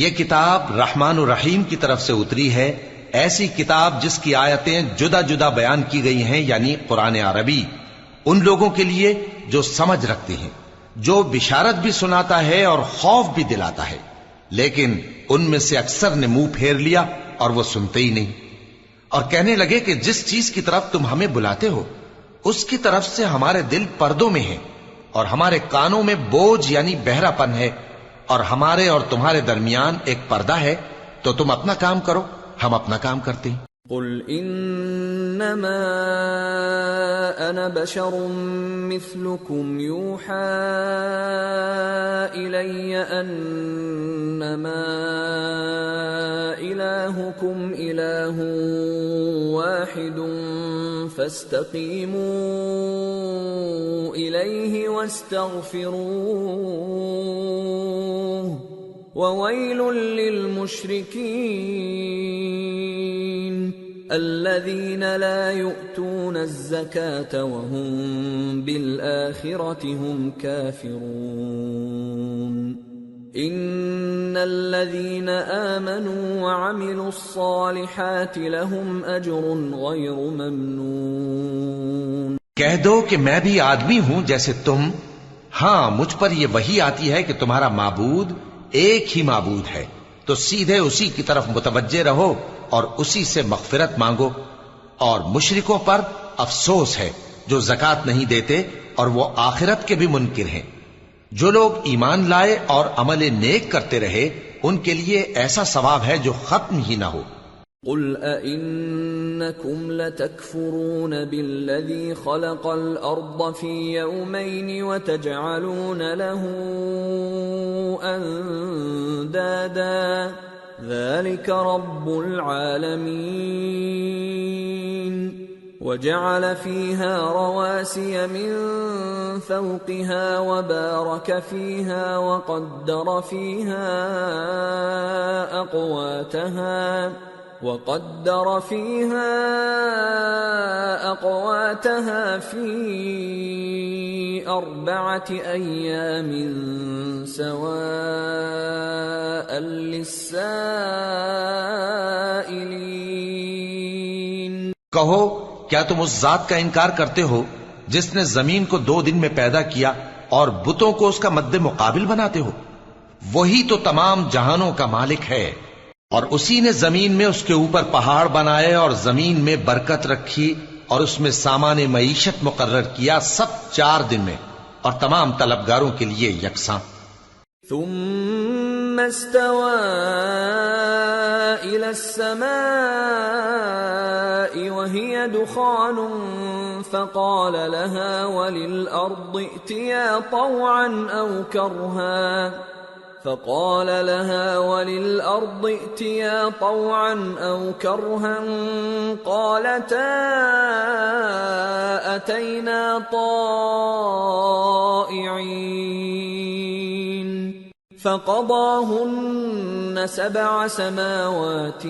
یہ کتاب رحمان الرحیم کی طرف سے اتری ہے، ایسی کتاب جس کی آیتیں جدا جدا بیان کی گئی ہیں، یعنی قرآن عربی، ان لوگوں کے لیے جو سمجھ رکھتے ہیں، جو بشارت بھی سناتا ہے اور خوف بھی دلاتا ہے، لیکن ان میں سے اکثر نے منہ پھیر لیا اور وہ سنتے ہی نہیں، اور کہنے لگے کہ جس چیز کی طرف تم ہمیں بلاتے ہو اس کی طرف سے ہمارے دل پردوں میں ہیں، اور ہمارے کانوں میں بوجھ یعنی بہرا پن ہے، اور ہمارے اور تمہارے درمیان ایک پردہ ہے، تو تم اپنا کام کرو، ہم اپنا کام کرتے ہیں۔ قل انما انا بشر مثلكم يوحى الي انما الهكم اله واحد فاستقيموا اليه واستغفروه وويل للمشركين الذين لا يؤتون الزكاة وهم بالآخرة هم كافرون إن الذين آمنوا وعملوا الصالحات لهم أجر غير ممنون۔ کہہ دو کہ میں بھی آدمی ہوں جیسے تم، ہاں مجھ پر یہ وحی آتی ہے کہ تمہارا معبود ایک ہی معبود ہے، تو سیدھے اسی کی طرف متوجہ رہو اور اسی سے مغفرت مانگو، اور مشرکوں پر افسوس ہے جو زکوٰۃ نہیں دیتے اور وہ آخرت کے بھی منکر ہیں۔ جو لوگ ایمان لائے اور عمل نیک کرتے رہے ان کے لیے ایسا ثواب ہے جو ختم ہی نہ ہو۔ قل أئنكم لتكفرون بالذي خلق الأرض في يومين وتجعلون له أندادا ذلك رب العالمين وجعل فيها رواسي من فوقها وبارك فيها وقدر فيها أقواتها في 4 أيام سواء للسائلين. کہو کیا تم اس ذات کا انکار کرتے ہو جس نے زمین کو 2 دن میں پیدا کیا اور بتوں کو اس کا مد مقابل بناتے ہو؟ وہی تو تمام جہانوں کا مالک ہے، اور اسی نے زمین میں اس کے اوپر پہاڑ بنائے اور زمین میں برکت رکھی اور اس میں سامان معیشت مقرر کیا، سب 4 دن میں، اور تمام طلبگاروں کے لیے یکساں. ثم استوى إلى السماء وهي دخان فقال لها وللأرض ائتيا طوعا أو كرها قالتا أتينا طائعين. فقضاهن 7 سماوات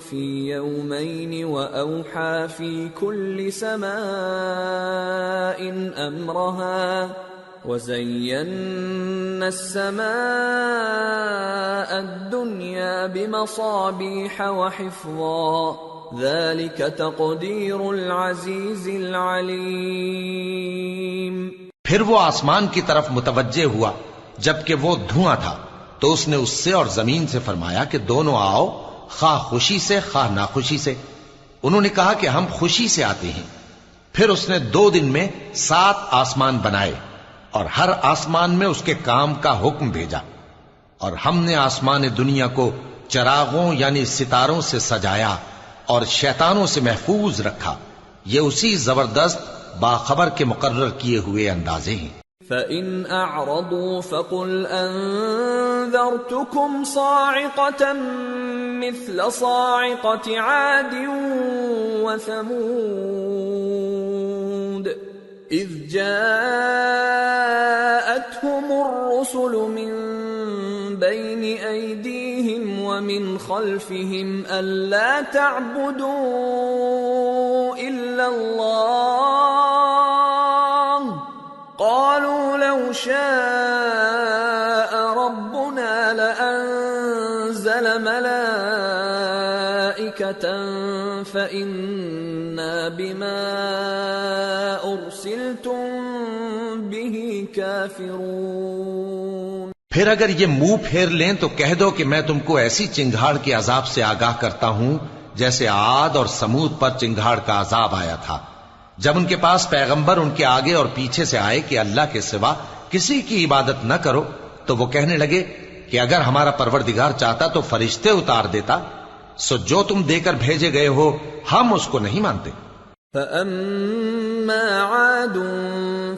في يومين وأوحى في كل سماء أمرها وزينا السماء الدنيا بمصابيح وحفظا ذلك تقدير العزيز العليم. پھر وہ آسمان کی طرف متوجہ ہوا جبکہ وہ دھواں تھا، تو اس نے اس سے اور زمین سے فرمایا کہ دونوں آؤ، خواہ خوشی سے خواہ ناخوشی سے. انہوں نے کہا کہ ہم خوشی سے آتے ہیں. پھر اس نے 2 دن میں 7 آسمان بنائے اور ہر آسمان میں اس کے کام کا حکم بھیجا، اور ہم نے آسمان دنیا کو چراغوں یعنی ستاروں سے سجایا اور شیطانوں سے محفوظ رکھا. یہ اسی زبردست باخبر کے مقرر کیے ہوئے اندازے ہیں. فَإِنْ أَعْرَضُوا فَقُلْ أَنذَرْتُكُمْ صَاعِقَةً مِثْلَ صَاعِقَةِ عَادٍ وَثَمُودَ إِذْ جَاءَتْهُمُ الرُّسُلُ مِنْ بَيْنِ أَيْدِيهِمْ وَمِنْ خَلْفِهِمْ أَلَّا تَعْبُدُوا إِلَّا اللَّهَ قالوا لو شاء ربنا لأنزل ملائكة فإنا بما أرسلتم به كافرون. پھر اگر یہ منہ پھیر لیں تو کہہ دو کہ میں تم کو ایسی چنگھاڑ کے عذاب سے آگاہ کرتا ہوں جیسے عاد اور سمود پر چنگھاڑ کا عذاب آیا تھا، جب ان کے پاس پیغمبر ان کے آگے اور پیچھے سے آئے کہ اللہ کے سوا کسی کی عبادت نہ کرو، تو وہ کہنے لگے کہ اگر ہمارا پروردگار چاہتا تو فرشتے اتار دیتا. سو جو تم دے کر بھیجے گئے ہو ہم اس کو نہیں مانتے. فَأَمَّا عَادٌ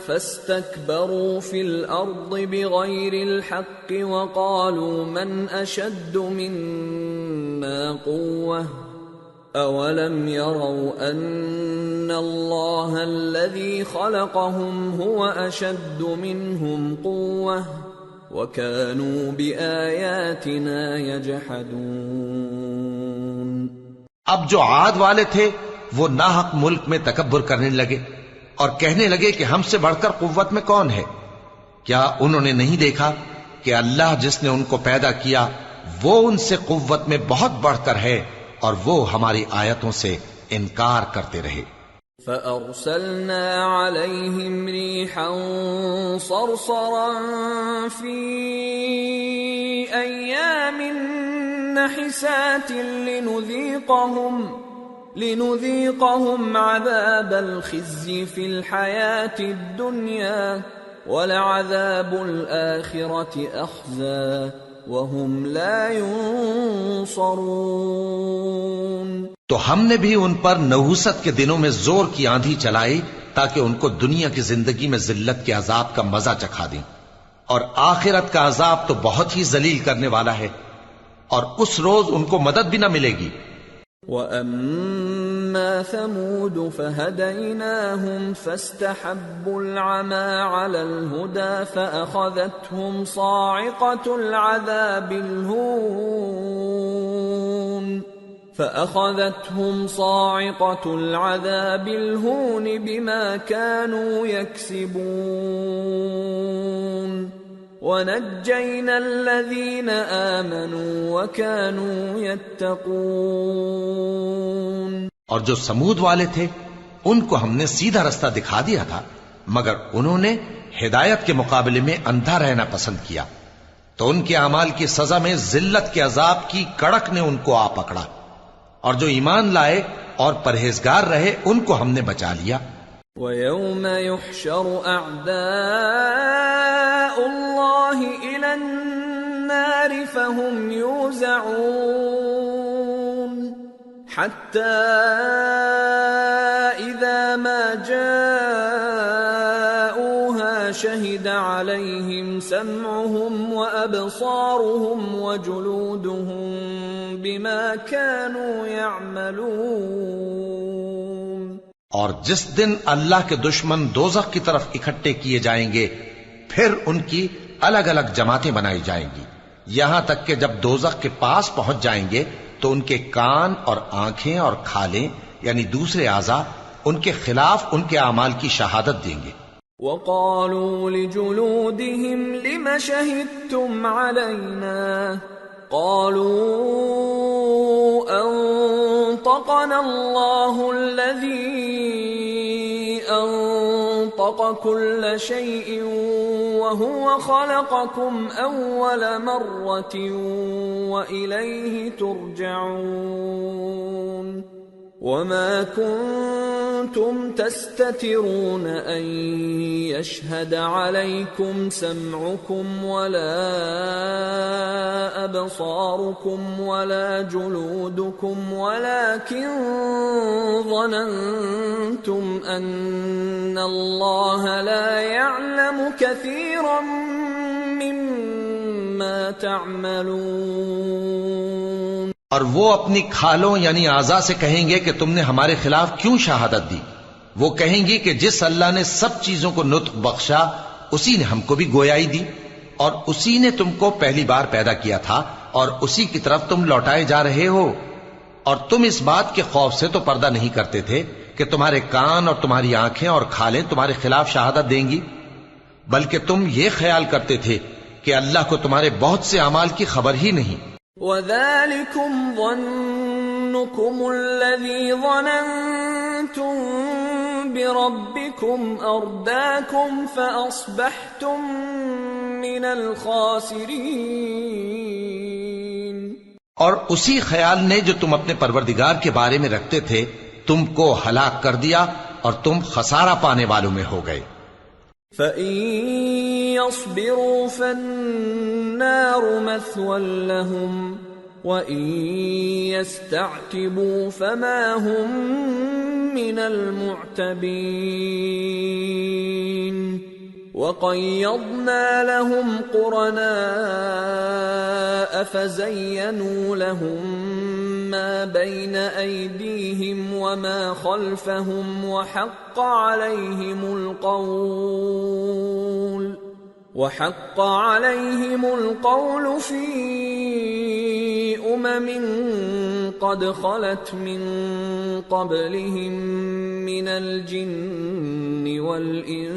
فَاسْتَكْبَرُوا فِي الْأَرْضِ بِغَيْرِ الْحَقِّ وَقَالُوا مَنْ أَشَدُّ مِنَّا قُوَّةً أَوَلَمْ يَرَوْا أَنَّ اللَّهَ الَّذِي خَلَقَهُمْ هُوَ أَشَدُّ مِنْهُمْ قُوَّةً وَكَانُوا بِآيَاتِنَا يَجْحَدُونَ. اب جو عاد والے تھے وہ ناحق ملک میں تکبر کرنے لگے اور کہنے لگے کہ ہم سے بڑھ کر قوت میں کون ہے؟ کیا انہوں نے نہیں دیکھا کہ اللہ جس نے ان کو پیدا کیا وہ ان سے قوت میں بہت بڑھ کر ہے، اور وہ ہماری آیتوں سے انکار کرتے رہے. فَأَرْسَلْنَا عَلَيْهِمْ رِيحًا صَرْصَرًا فِي أَيَّامٍ نَحِسَاتٍ لِنُذِيقَهُمْ عَذَابَ الْخِزْيِ فِي الْحَيَاةِ الدُّنْيَا وَلَعَذَابُ الْآخِرَةِ أَخْزَى وَهُمْ لَا يُنصَرُونَ. تو ہم نے بھی ان پر نحوست کے دنوں میں زور کی آندھی چلائی تاکہ ان کو دنیا کی زندگی میں ذلت کے عذاب کا مزہ چکھا دیں، اور آخرت کا عذاب تو بہت ہی ذلیل کرنے والا ہے. اور اس روز ان کو مدد بھی نہ ملے گی۔ وَأَمَّا ثَمُودُ فَهَدَيْنَاهُمْ فَاسْتَحَبُّوا الْعَمَى عَلَى الْهُدَى فَأَخَذَتْهُمْ صَاعِقَةُ الْعَذَابِ الْهُونِ بِمَا كَانُوا يَكْسِبُونَ وَنَجَّيْنَا الَّذِينَ آمَنُوا وَكَانُوا يَتَّقُونَ۔ اور جو سمود والے تھے ان کو ہم نے سیدھا رستہ دکھا دیا تھا، مگر انہوں نے ہدایت کے مقابلے میں اندھا رہنا پسند کیا، تو ان کے اعمال کی سزا میں ذلت کے عذاب کی کڑک نے ان کو آ پکڑا، اور جو ایمان لائے اور پرہیزگار رہے ان کو ہم نے بچا لیا۔ وَيَوْمَ يُحْشَرُ أَعْدَاءُ اللَّهِ إِلَى النَّارِ فَهُمْ يُوزَعُونَ حَتَّى إِذَا مَا جَاءُوهَا شَهِدَ عَلَيْهِمْ سَمْعُهُمْ وَأَبْصَارُهُمْ وَجُلُودُهُمْ بِمَا كَانُوا يَعْمَلُونَ۔ اور جس دن اللہ کے دشمن دوزخ کی طرف اکٹھے کیے جائیں گے، پھر ان کی الگ الگ جماعتیں بنائی جائیں گی، یہاں تک کہ جب دوزخ کے پاس پہنچ جائیں گے تو ان کے کان اور آنکھیں اور کھالیں یعنی دوسرے اعضاء ان کے خلاف ان کے اعمال کی شہادت دیں گے۔ وَقَالُوا لِجُلُودِهِمْ لِمَ شَهِدتُّمْ عَلَيْنَا قَالُوا أَنطَقَنَا اللَّهُ الَّذِي أَنطَقَ كُلَّ شَيْءٍ وَهُوَ خَلَقَكُمْ أَوَّلَ مَرَّةٍ وَإِلَيْهِ تُرْجَعُونَ وَمَا كُنتُمْ تَسْتَتِرُونَ أَن يَشْهَدَ عَلَيْكُمْ سَمْعُكُمْ وَلَا أَبْصَارُكُمْ وَلَا جُلُودُكُمْ وَلَكِنْ ظَنَنْتُمْ أَنَّ اللَّهَ لَا يَعْلَمُ كَثِيرًا مِّمَّا تَعْمَلُونَ۔ اور وہ اپنی کھالوں یعنی اعضاء سے کہیں گے کہ تم نے ہمارے خلاف کیوں شہادت دی؟ وہ کہیں گی کہ جس اللہ نے سب چیزوں کو نطق بخشا اسی نے ہم کو بھی گویائی دی، اور اسی نے تم کو پہلی بار پیدا کیا تھا، اور اسی کی طرف تم لوٹائے جا رہے ہو، اور تم اس بات کے خوف سے تو پردہ نہیں کرتے تھے کہ تمہارے کان اور تمہاری آنکھیں اور کھالیں تمہارے خلاف شہادت دیں گی، بلکہ تم یہ خیال کرتے تھے کہ اللہ کو تمہارے بہت سے اعمال کی خبر ہی نہیں۔ وَذَلِكُمْ ظَنُّكُمُ الَّذِي ظَنَنْتُمْ بِرَبِّكُمْ أَرْدَاكُمْ فَأَصْبَحْتُمْ مِنَ الْخَاسِرِينَ۔ اور اسی خیال نے جو تم اپنے پروردگار کے بارے میں رکھتے تھے تم کو ہلاک کر دیا اور تم خسارہ پانے والوں میں ہو گئے۔ فَإِن يَصْبِرُوا فَالنَّارُ مَثْوًى لَهُمْ وَإِن يَسْتَعْتِبُوا فَمَا هُمْ مِنَ الْمُعْتَبِينَ وَقَيَّضْنَا لَهُمْ قُرَنَاءَ فَزَيَّنُوا لَهُم مَّا بَيْنَ أَيْدِيهِمْ وَمَا خَلْفَهُمْ وَحَقَّ عَلَيْهِمُ الْقَوْلُ فِي أُمَمٍ قَدْ خَلَتْ مِن قَبْلِهِم مِّنَ الْجِنِّ وَالْإِنسِ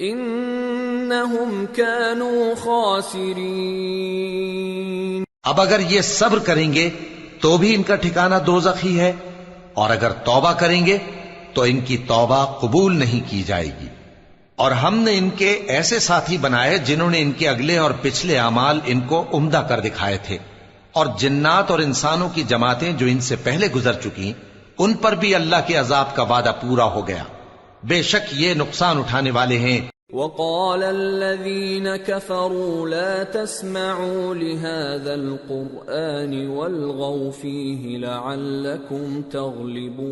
إِنَّهُمْ كَانُوا خَاسِرِينَ۔ اب اگر یہ صبر کریں گے تو بھی ان کا ٹھکانہ دوزخ ہی ہے، اور اگر توبہ کریں گے تو ان کی توبہ قبول نہیں کی جائے گی۔ اور ہم نے ان کے ایسے ساتھی بنائے جنہوں نے ان کے اگلے اور پچھلے اعمال ان کو عمدہ کر دکھائے تھے، اور جنات اور انسانوں کی جماعتیں جو ان سے پہلے گزر چکی ان پر بھی اللہ کے عذاب کا وعدہ پورا ہو گیا، بے شک یہ نقصان اٹھانے والے ہیں۔ وَقَالَ الَّذِينَ كَفَرُوا لَا تَسْمَعُوا لِهَذَا الْقُرْآنِ وَالْغَوْا فِيهِ لَعَلَّكُمْ تَغْلِبُونَ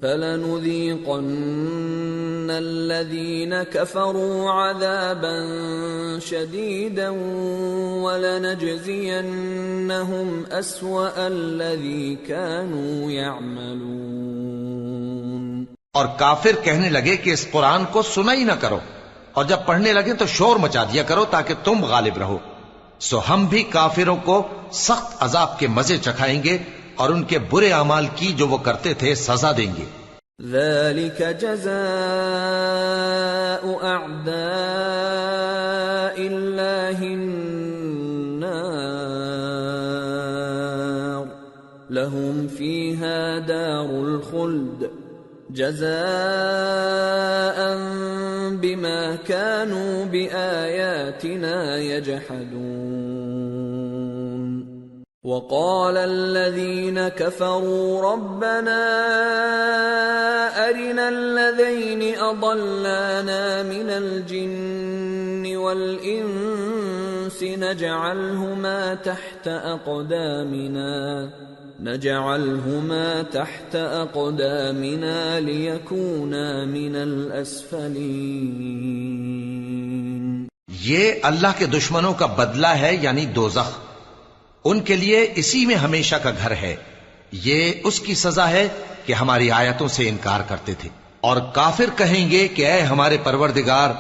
فَلَنُذِيقَنَّ الَّذِينَ كَفَرُوا عَذَابًا شَدِيدًا وَلَنَجْزِيَنَّهُمْ أَسْوَأَ الَّذِي كَانُوا يَعْمَلُونَ۔ اور کافر کہنے لگے کہ اس قرآن کو سنا ہی نہ کرو، اور جب پڑھنے لگے تو شور مچا دیا کرو تاکہ تم غالب رہو۔ سو ہم بھی کافروں کو سخت عذاب کے مزے چکھائیں گے اور ان کے برے اعمال کی جو وہ کرتے تھے سزا دیں گے۔ ذَلِكَ جَزَاءُ أَعْدَاءِ اللَّهِ النَّارُ لَهُمْ فِيهَا دَارُ الْخُلْدِ جَزَاءً بِمَا كَانُوا بِآيَاتِنَا يَجْحَدُونَ۔ وَقَالَ الَّذِينَ كَفَرُوا رَبَّنَا أَرِنَا الَّذَيْنِ أَضَلَّانَا مِنَ الْجِنِّ وَالْإِنسِ نَجْعَلْهُمَا تَحْتَ أَقْدَامِنَا لِيَكُونَا مِنَ الْأَسْفَلِينَ۔ یہ اللہ کے دشمنوں کا بدلہ ہے، یعنی دوزخ، ان کے لیے اسی میں ہمیشہ کا گھر ہے۔ یہ اس کی سزا ہے کہ ہماری آیتوں سے انکار کرتے تھے۔ اور کافر کہیں گے کہ اے ہمارے پروردگار،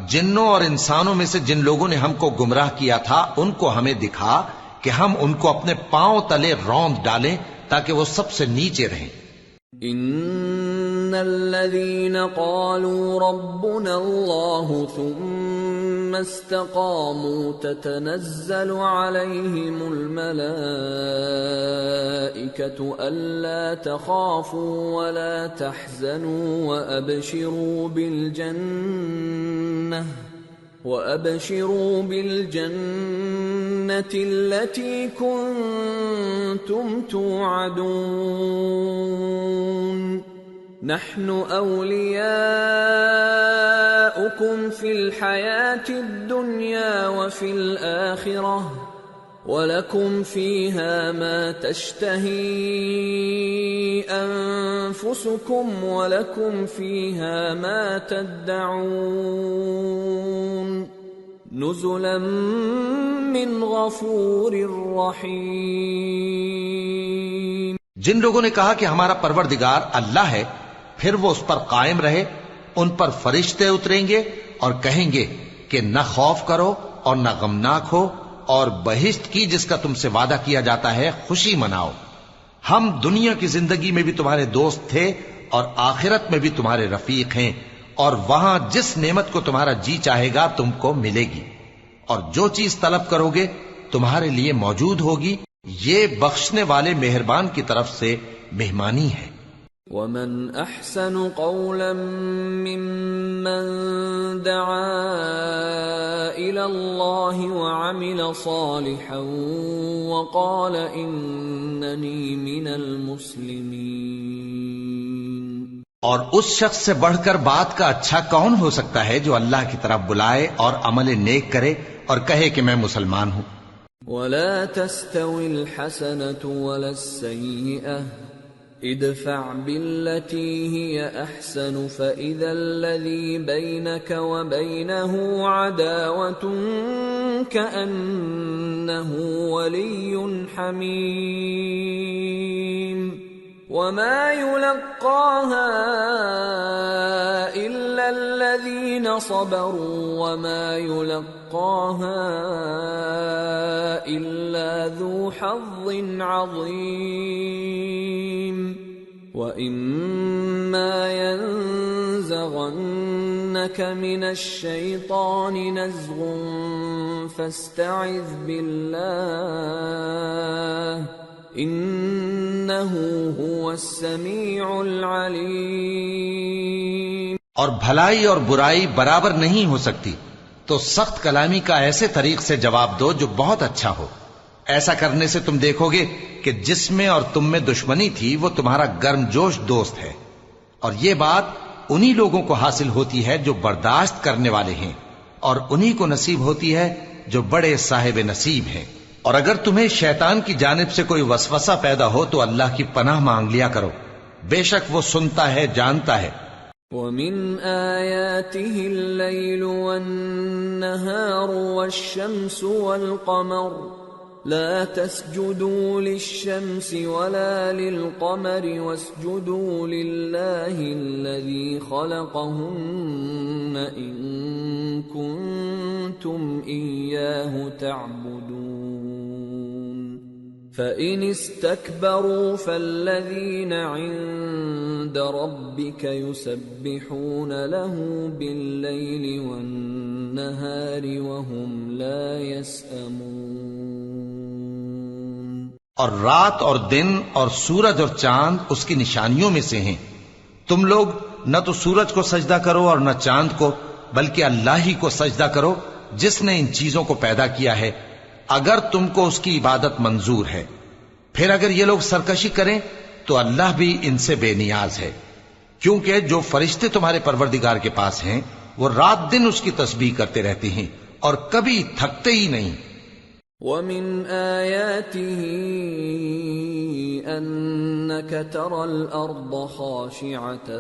جنوں اور انسانوں میں سے جن لوگوں نے ہم کو گمراہ کیا تھا ان کو ہمیں دکھا کہ ہم ان کو اپنے پاؤں تلے روند ڈالیں تاکہ وہ سب سے نیچے رہیں۔ ان الذين قالوا ربنا الله ثم استقاموا تتنزل عليهم الملائكة ألا تخافوا ولا تحزنوا وأبشروا بالجنة التي كنتم توعدون نحن أولياؤكم في الحياة الدنيا وفي الآخرة وَلَكُمْ فِيهَا مَا تَشْتَهِي أَنفُسُكُمْ وَلَكُمْ فِيهَا مَا تَدَّعُونَ نُزُلًا مِّنْ غَفُورٍ رَّحِيمٍ۔ جن لوگوں نے کہا کہ ہمارا پروردگار اللہ ہے، پھر وہ اس پر قائم رہے، ان پر فرشتے اتریں گے اور کہیں گے کہ نہ خوف کرو اور نہ غمناک ہو، اور بہشت کی جس کا تم سے وعدہ کیا جاتا ہے خوشی مناؤ۔ ہم دنیا کی زندگی میں بھی تمہارے دوست تھے اور آخرت میں بھی تمہارے رفیق ہیں، اور وہاں جس نعمت کو تمہارا جی چاہے گا تم کو ملے گی، اور جو چیز طلب کرو گے تمہارے لیے موجود ہوگی۔ یہ بخشنے والے مہربان کی طرف سے مہمانی ہے۔ وَمَنْ أَحْسَنُ قَوْلًا مِّمَّنْ دَعَا إِلَى اللَّهِ وَعَمِلَ صَالِحًا وَقَالَ إِنَّنِي مِنَ الْمُسْلِمِينَ۔ اور اس شخص سے بڑھ کر بات کا اچھا کون ہو سکتا ہے جو اللہ کی طرف بلائے اور عمل نیک کرے اور کہے کہ میں مسلمان ہوں۔ وَلَا تَسْتَوِي الْحَسَنَةُ وَلَا السَّيِّئَةُ ادفع بالتي هي احسن فاذا الذي بينك وبينه عداوة كأنه ولي حميم وما يلقاها الا الذين صبروا وما يلقاها الا ذو حظ عظيم وَإِمَّا يَنزَغَنَّكَ مِنَ الشَّيْطَانِ نَزْغٌ فَاسْتَعِذْ بِاللَّهِ إِنَّهُ هُوَ السَّمِيعُ الْعَلِيمُ۔ اور بھلائی اور برائی برابر نہیں ہو سکتی، تو سخت کلامی کا ایسے طریق سے جواب دو جو بہت اچھا ہو۔ ایسا کرنے سے تم دیکھو گے کہ جس میں اور تم میں دشمنی تھی وہ تمہارا گرم جوش دوست ہے، اور یہ بات انہی لوگوں کو حاصل ہوتی ہے جو برداشت کرنے والے ہیں، اور انہی کو نصیب ہوتی ہے جو بڑے صاحب نصیب ہیں۔ اور اگر تمہیں شیطان کی جانب سے کوئی وسوسہ پیدا ہو تو اللہ کی پناہ مانگ لیا کرو، بے شک وہ سنتا ہے، جانتا ہے۔ وَمِنْ آيَاتِهِ اللَّيْلُ وَالنَّهَارُ وَالشَّمْسُ وَالْقَمَرُ لَا تَسْجُدُوا لِلشَّمْسِ وَلَا لِلْقَمَرِ وَاسْجُدُوا لِلَّهِ الَّذِي خَلَقَهُنَّ إِن كُنتُمْ إِيَّاهُ تَعْبُدُونَ فَإِنِ اسْتَكْبَرُوا فَالَّذِينَ عِندَ رَبِّكَ يُسَبِّحُونَ لَهُ بِاللَّيْلِ وَالنَّهَارِ وَهُمْ لَا يَسْأَمُونَ۔ اور رات اور دن اور سورج اور چاند اس کی نشانیوں میں سے ہیں۔ تم لوگ نہ تو سورج کو سجدہ کرو اور نہ چاند کو، بلکہ اللہ ہی کو سجدہ کرو جس نے ان چیزوں کو پیدا کیا ہے، اگر تم کو اس کی عبادت منظور ہے۔ پھر اگر یہ لوگ سرکشی کریں تو اللہ بھی ان سے بے نیاز ہے، کیونکہ جو فرشتے تمہارے پروردگار کے پاس ہیں وہ رات دن اس کی تسبیح کرتے رہتے ہیں اور کبھی تھکتے ہی نہیں۔ وَمِنْ آيَاتِهِ أَنَّكَ تَرَى الْأَرْضَ خَاشِعَةً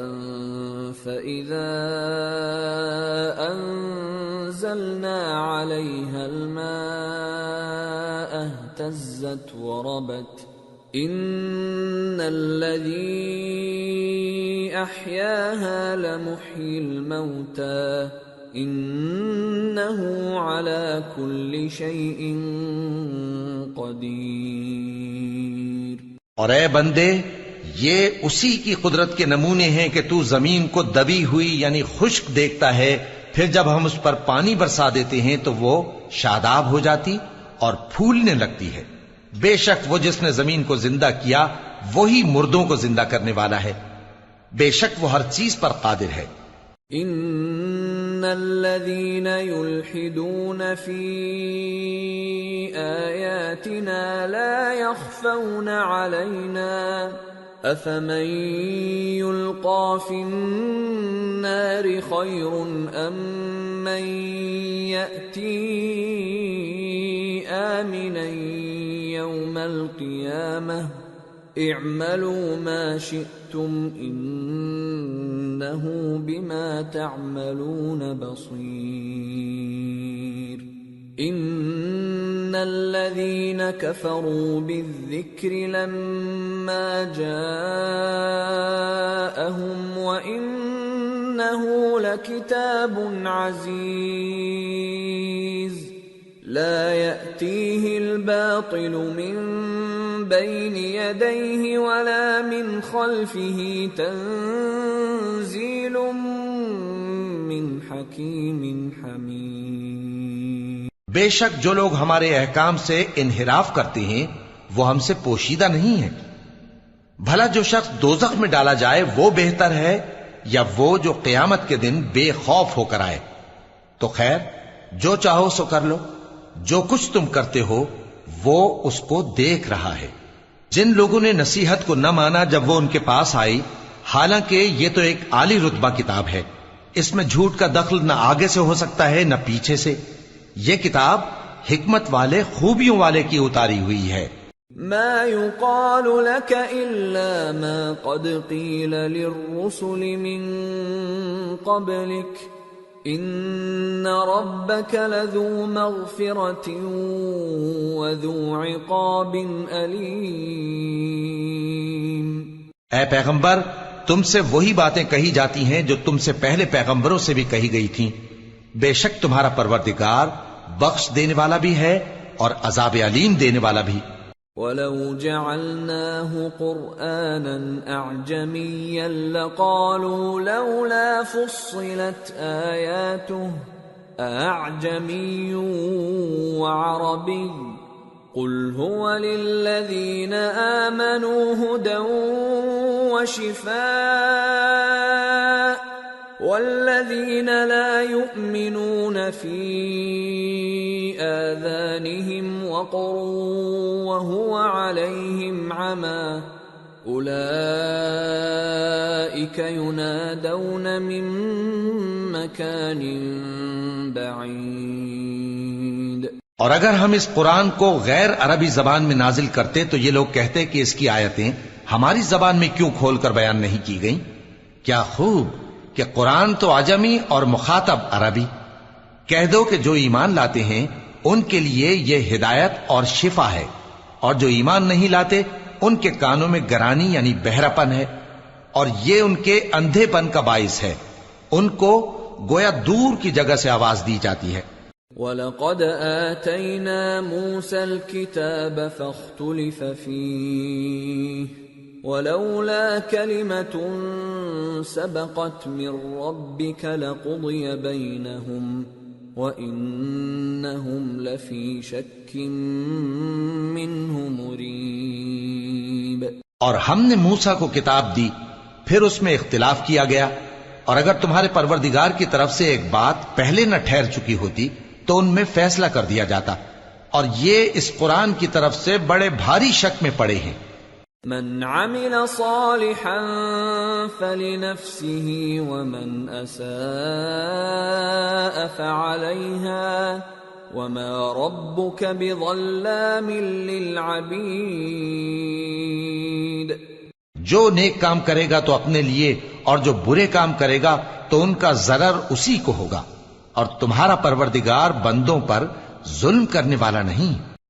فَإِذَا أَنزَلْنَا عَلَيْهَا الْمَاءَ اهْتَزَّتْ وَرَبَتْ إِنَّ الَّذِي أَحْيَاهَا لَمُحْيِي الْمَوْتَى إِنَّهُ عَلَى كُلِّ شَيْءٍ قَدِيرٌ۔ اور اے بندے، یہ اسی کی قدرت کے نمونے ہیں کہ تو زمین کو دبی ہوئی یعنی خشک دیکھتا ہے، پھر جب ہم اس پر پانی برسا دیتے ہیں تو وہ شاداب ہو جاتی اور پھولنے لگتی ہے۔ بے شک وہ جس نے زمین کو زندہ کیا وہی مردوں کو زندہ کرنے والا ہے، بے شک وہ ہر چیز پر قادر ہے۔ ان الذين يلحدون في آياتنا لا يخفون علينا افمن يلقى في النار خير ام من يأتي آمنا يوم القيامة اعملوا ما شئتم انه بما تعملون بصير ان الذين كفروا بالذكر لما جاءهم وانه لكتاب عزيز لا يأتيه الباطل من بين يديه ولا من خلفه تنزيل من حكيم حميد۔ بے شک جو لوگ ہمارے احکام سے انحراف کرتے ہیں وہ ہم سے پوشیدہ نہیں ہیں۔ بھلا جو شخص دوزخ میں ڈالا جائے وہ بہتر ہے یا وہ جو قیامت کے دن بے خوف ہو کر آئے؟ تو خیر جو چاہو سو کر لو، جو کچھ تم کرتے ہو وہ اس کو دیکھ رہا ہے۔ جن لوگوں نے نصیحت کو نہ مانا جب وہ ان کے پاس آئی، حالانکہ یہ تو ایک عالی رتبہ کتاب ہے، اس میں جھوٹ کا دخل نہ آگے سے ہو سکتا ہے نہ پیچھے سے۔ یہ کتاب حکمت والے خوبیوں والے کی اتاری ہوئی ہے۔ ما يقال لك إلا ما قد قيل للرسل من قبلك ان ربك لذو مغفرة وذو عقاب أليم۔ اے پیغمبر، تم سے وہی باتیں کہی جاتی ہیں جو تم سے پہلے پیغمبروں سے بھی کہی گئی تھیں، بے شک تمہارا پروردگار بخش دینے والا بھی ہے اور عذاب علیم دینے والا بھی۔ وَلَوْ جَعَلْنَاهُ قُرْآنًا أَعْجَمِيًّا لَقَالُوا لَوْلَا فُصِّلَتْ آيَاتُهُ أَأَعْجَمِيٌّ وَعَرَبِيٌّ قُلْ هُوَ لِلَّذِينَ آمَنُوا هُدًى وَشِفَاءٌ وَالَّذِينَ لَا يُؤْمِنُونَ فِي آذَانِهِمْ وَقْرٌ وَهُوَ عَلَيْهِمْ عَمًى أُولَئِكَ يُنَادَوْنَ مِن مَّكَانٍ بَعِيدٍ۔ اور اگر ہم اس قرآن کو غیر عربی زبان میں نازل کرتے تو یہ لوگ کہتے کہ اس کی آیتیں ہماری زبان میں کیوں کھول کر بیان نہیں کی گئی؟ کیا خوب کہ قرآن تو عجمی اور مخاطب عربی. کہہ دو کہ جو ایمان لاتے ہیں ان کے لیے یہ ہدایت اور شفا ہے، اور جو ایمان نہیں لاتے ان کے کانوں میں گرانی یعنی بہراپن ہے، اور یہ ان کے اندھے پن کا باعث ہے. ان کو گویا دور کی جگہ سے آواز دی جاتی ہے. وَلَقَدْ آتَيْنَا مُوسَى الْكِتَابَ فَاخْتُلِفَ فِيهِ وَلَوْلَا كَلِمَةٌ سَبَقَتْ مِنْ رَبِّكَ لَقُضِيَ بَيْنَهُمْ وَإِنَّهُمْ لَفِي شَكٍّ مِّنْهُ مُرِيبٍ. اور ہم نے موسیٰ کو کتاب دی، پھر اس میں اختلاف کیا گیا، اور اگر تمہارے پروردگار کی طرف سے ایک بات پہلے نہ ٹھہر چکی ہوتی تو ان میں فیصلہ کر دیا جاتا، اور یہ اس قرآن کی طرف سے بڑے بھاری شک میں پڑے ہیں. من عمل صالحا فلنفسه ومن اساء فعليها وما ربك بظلام للعبید. جو نیک کام کرے گا تو اپنے لیے، اور جو برے کام کرے گا تو ان کا ضرر اسی کو ہوگا، اور تمہارا پروردگار بندوں پر ظلم کرنے والا نہیں.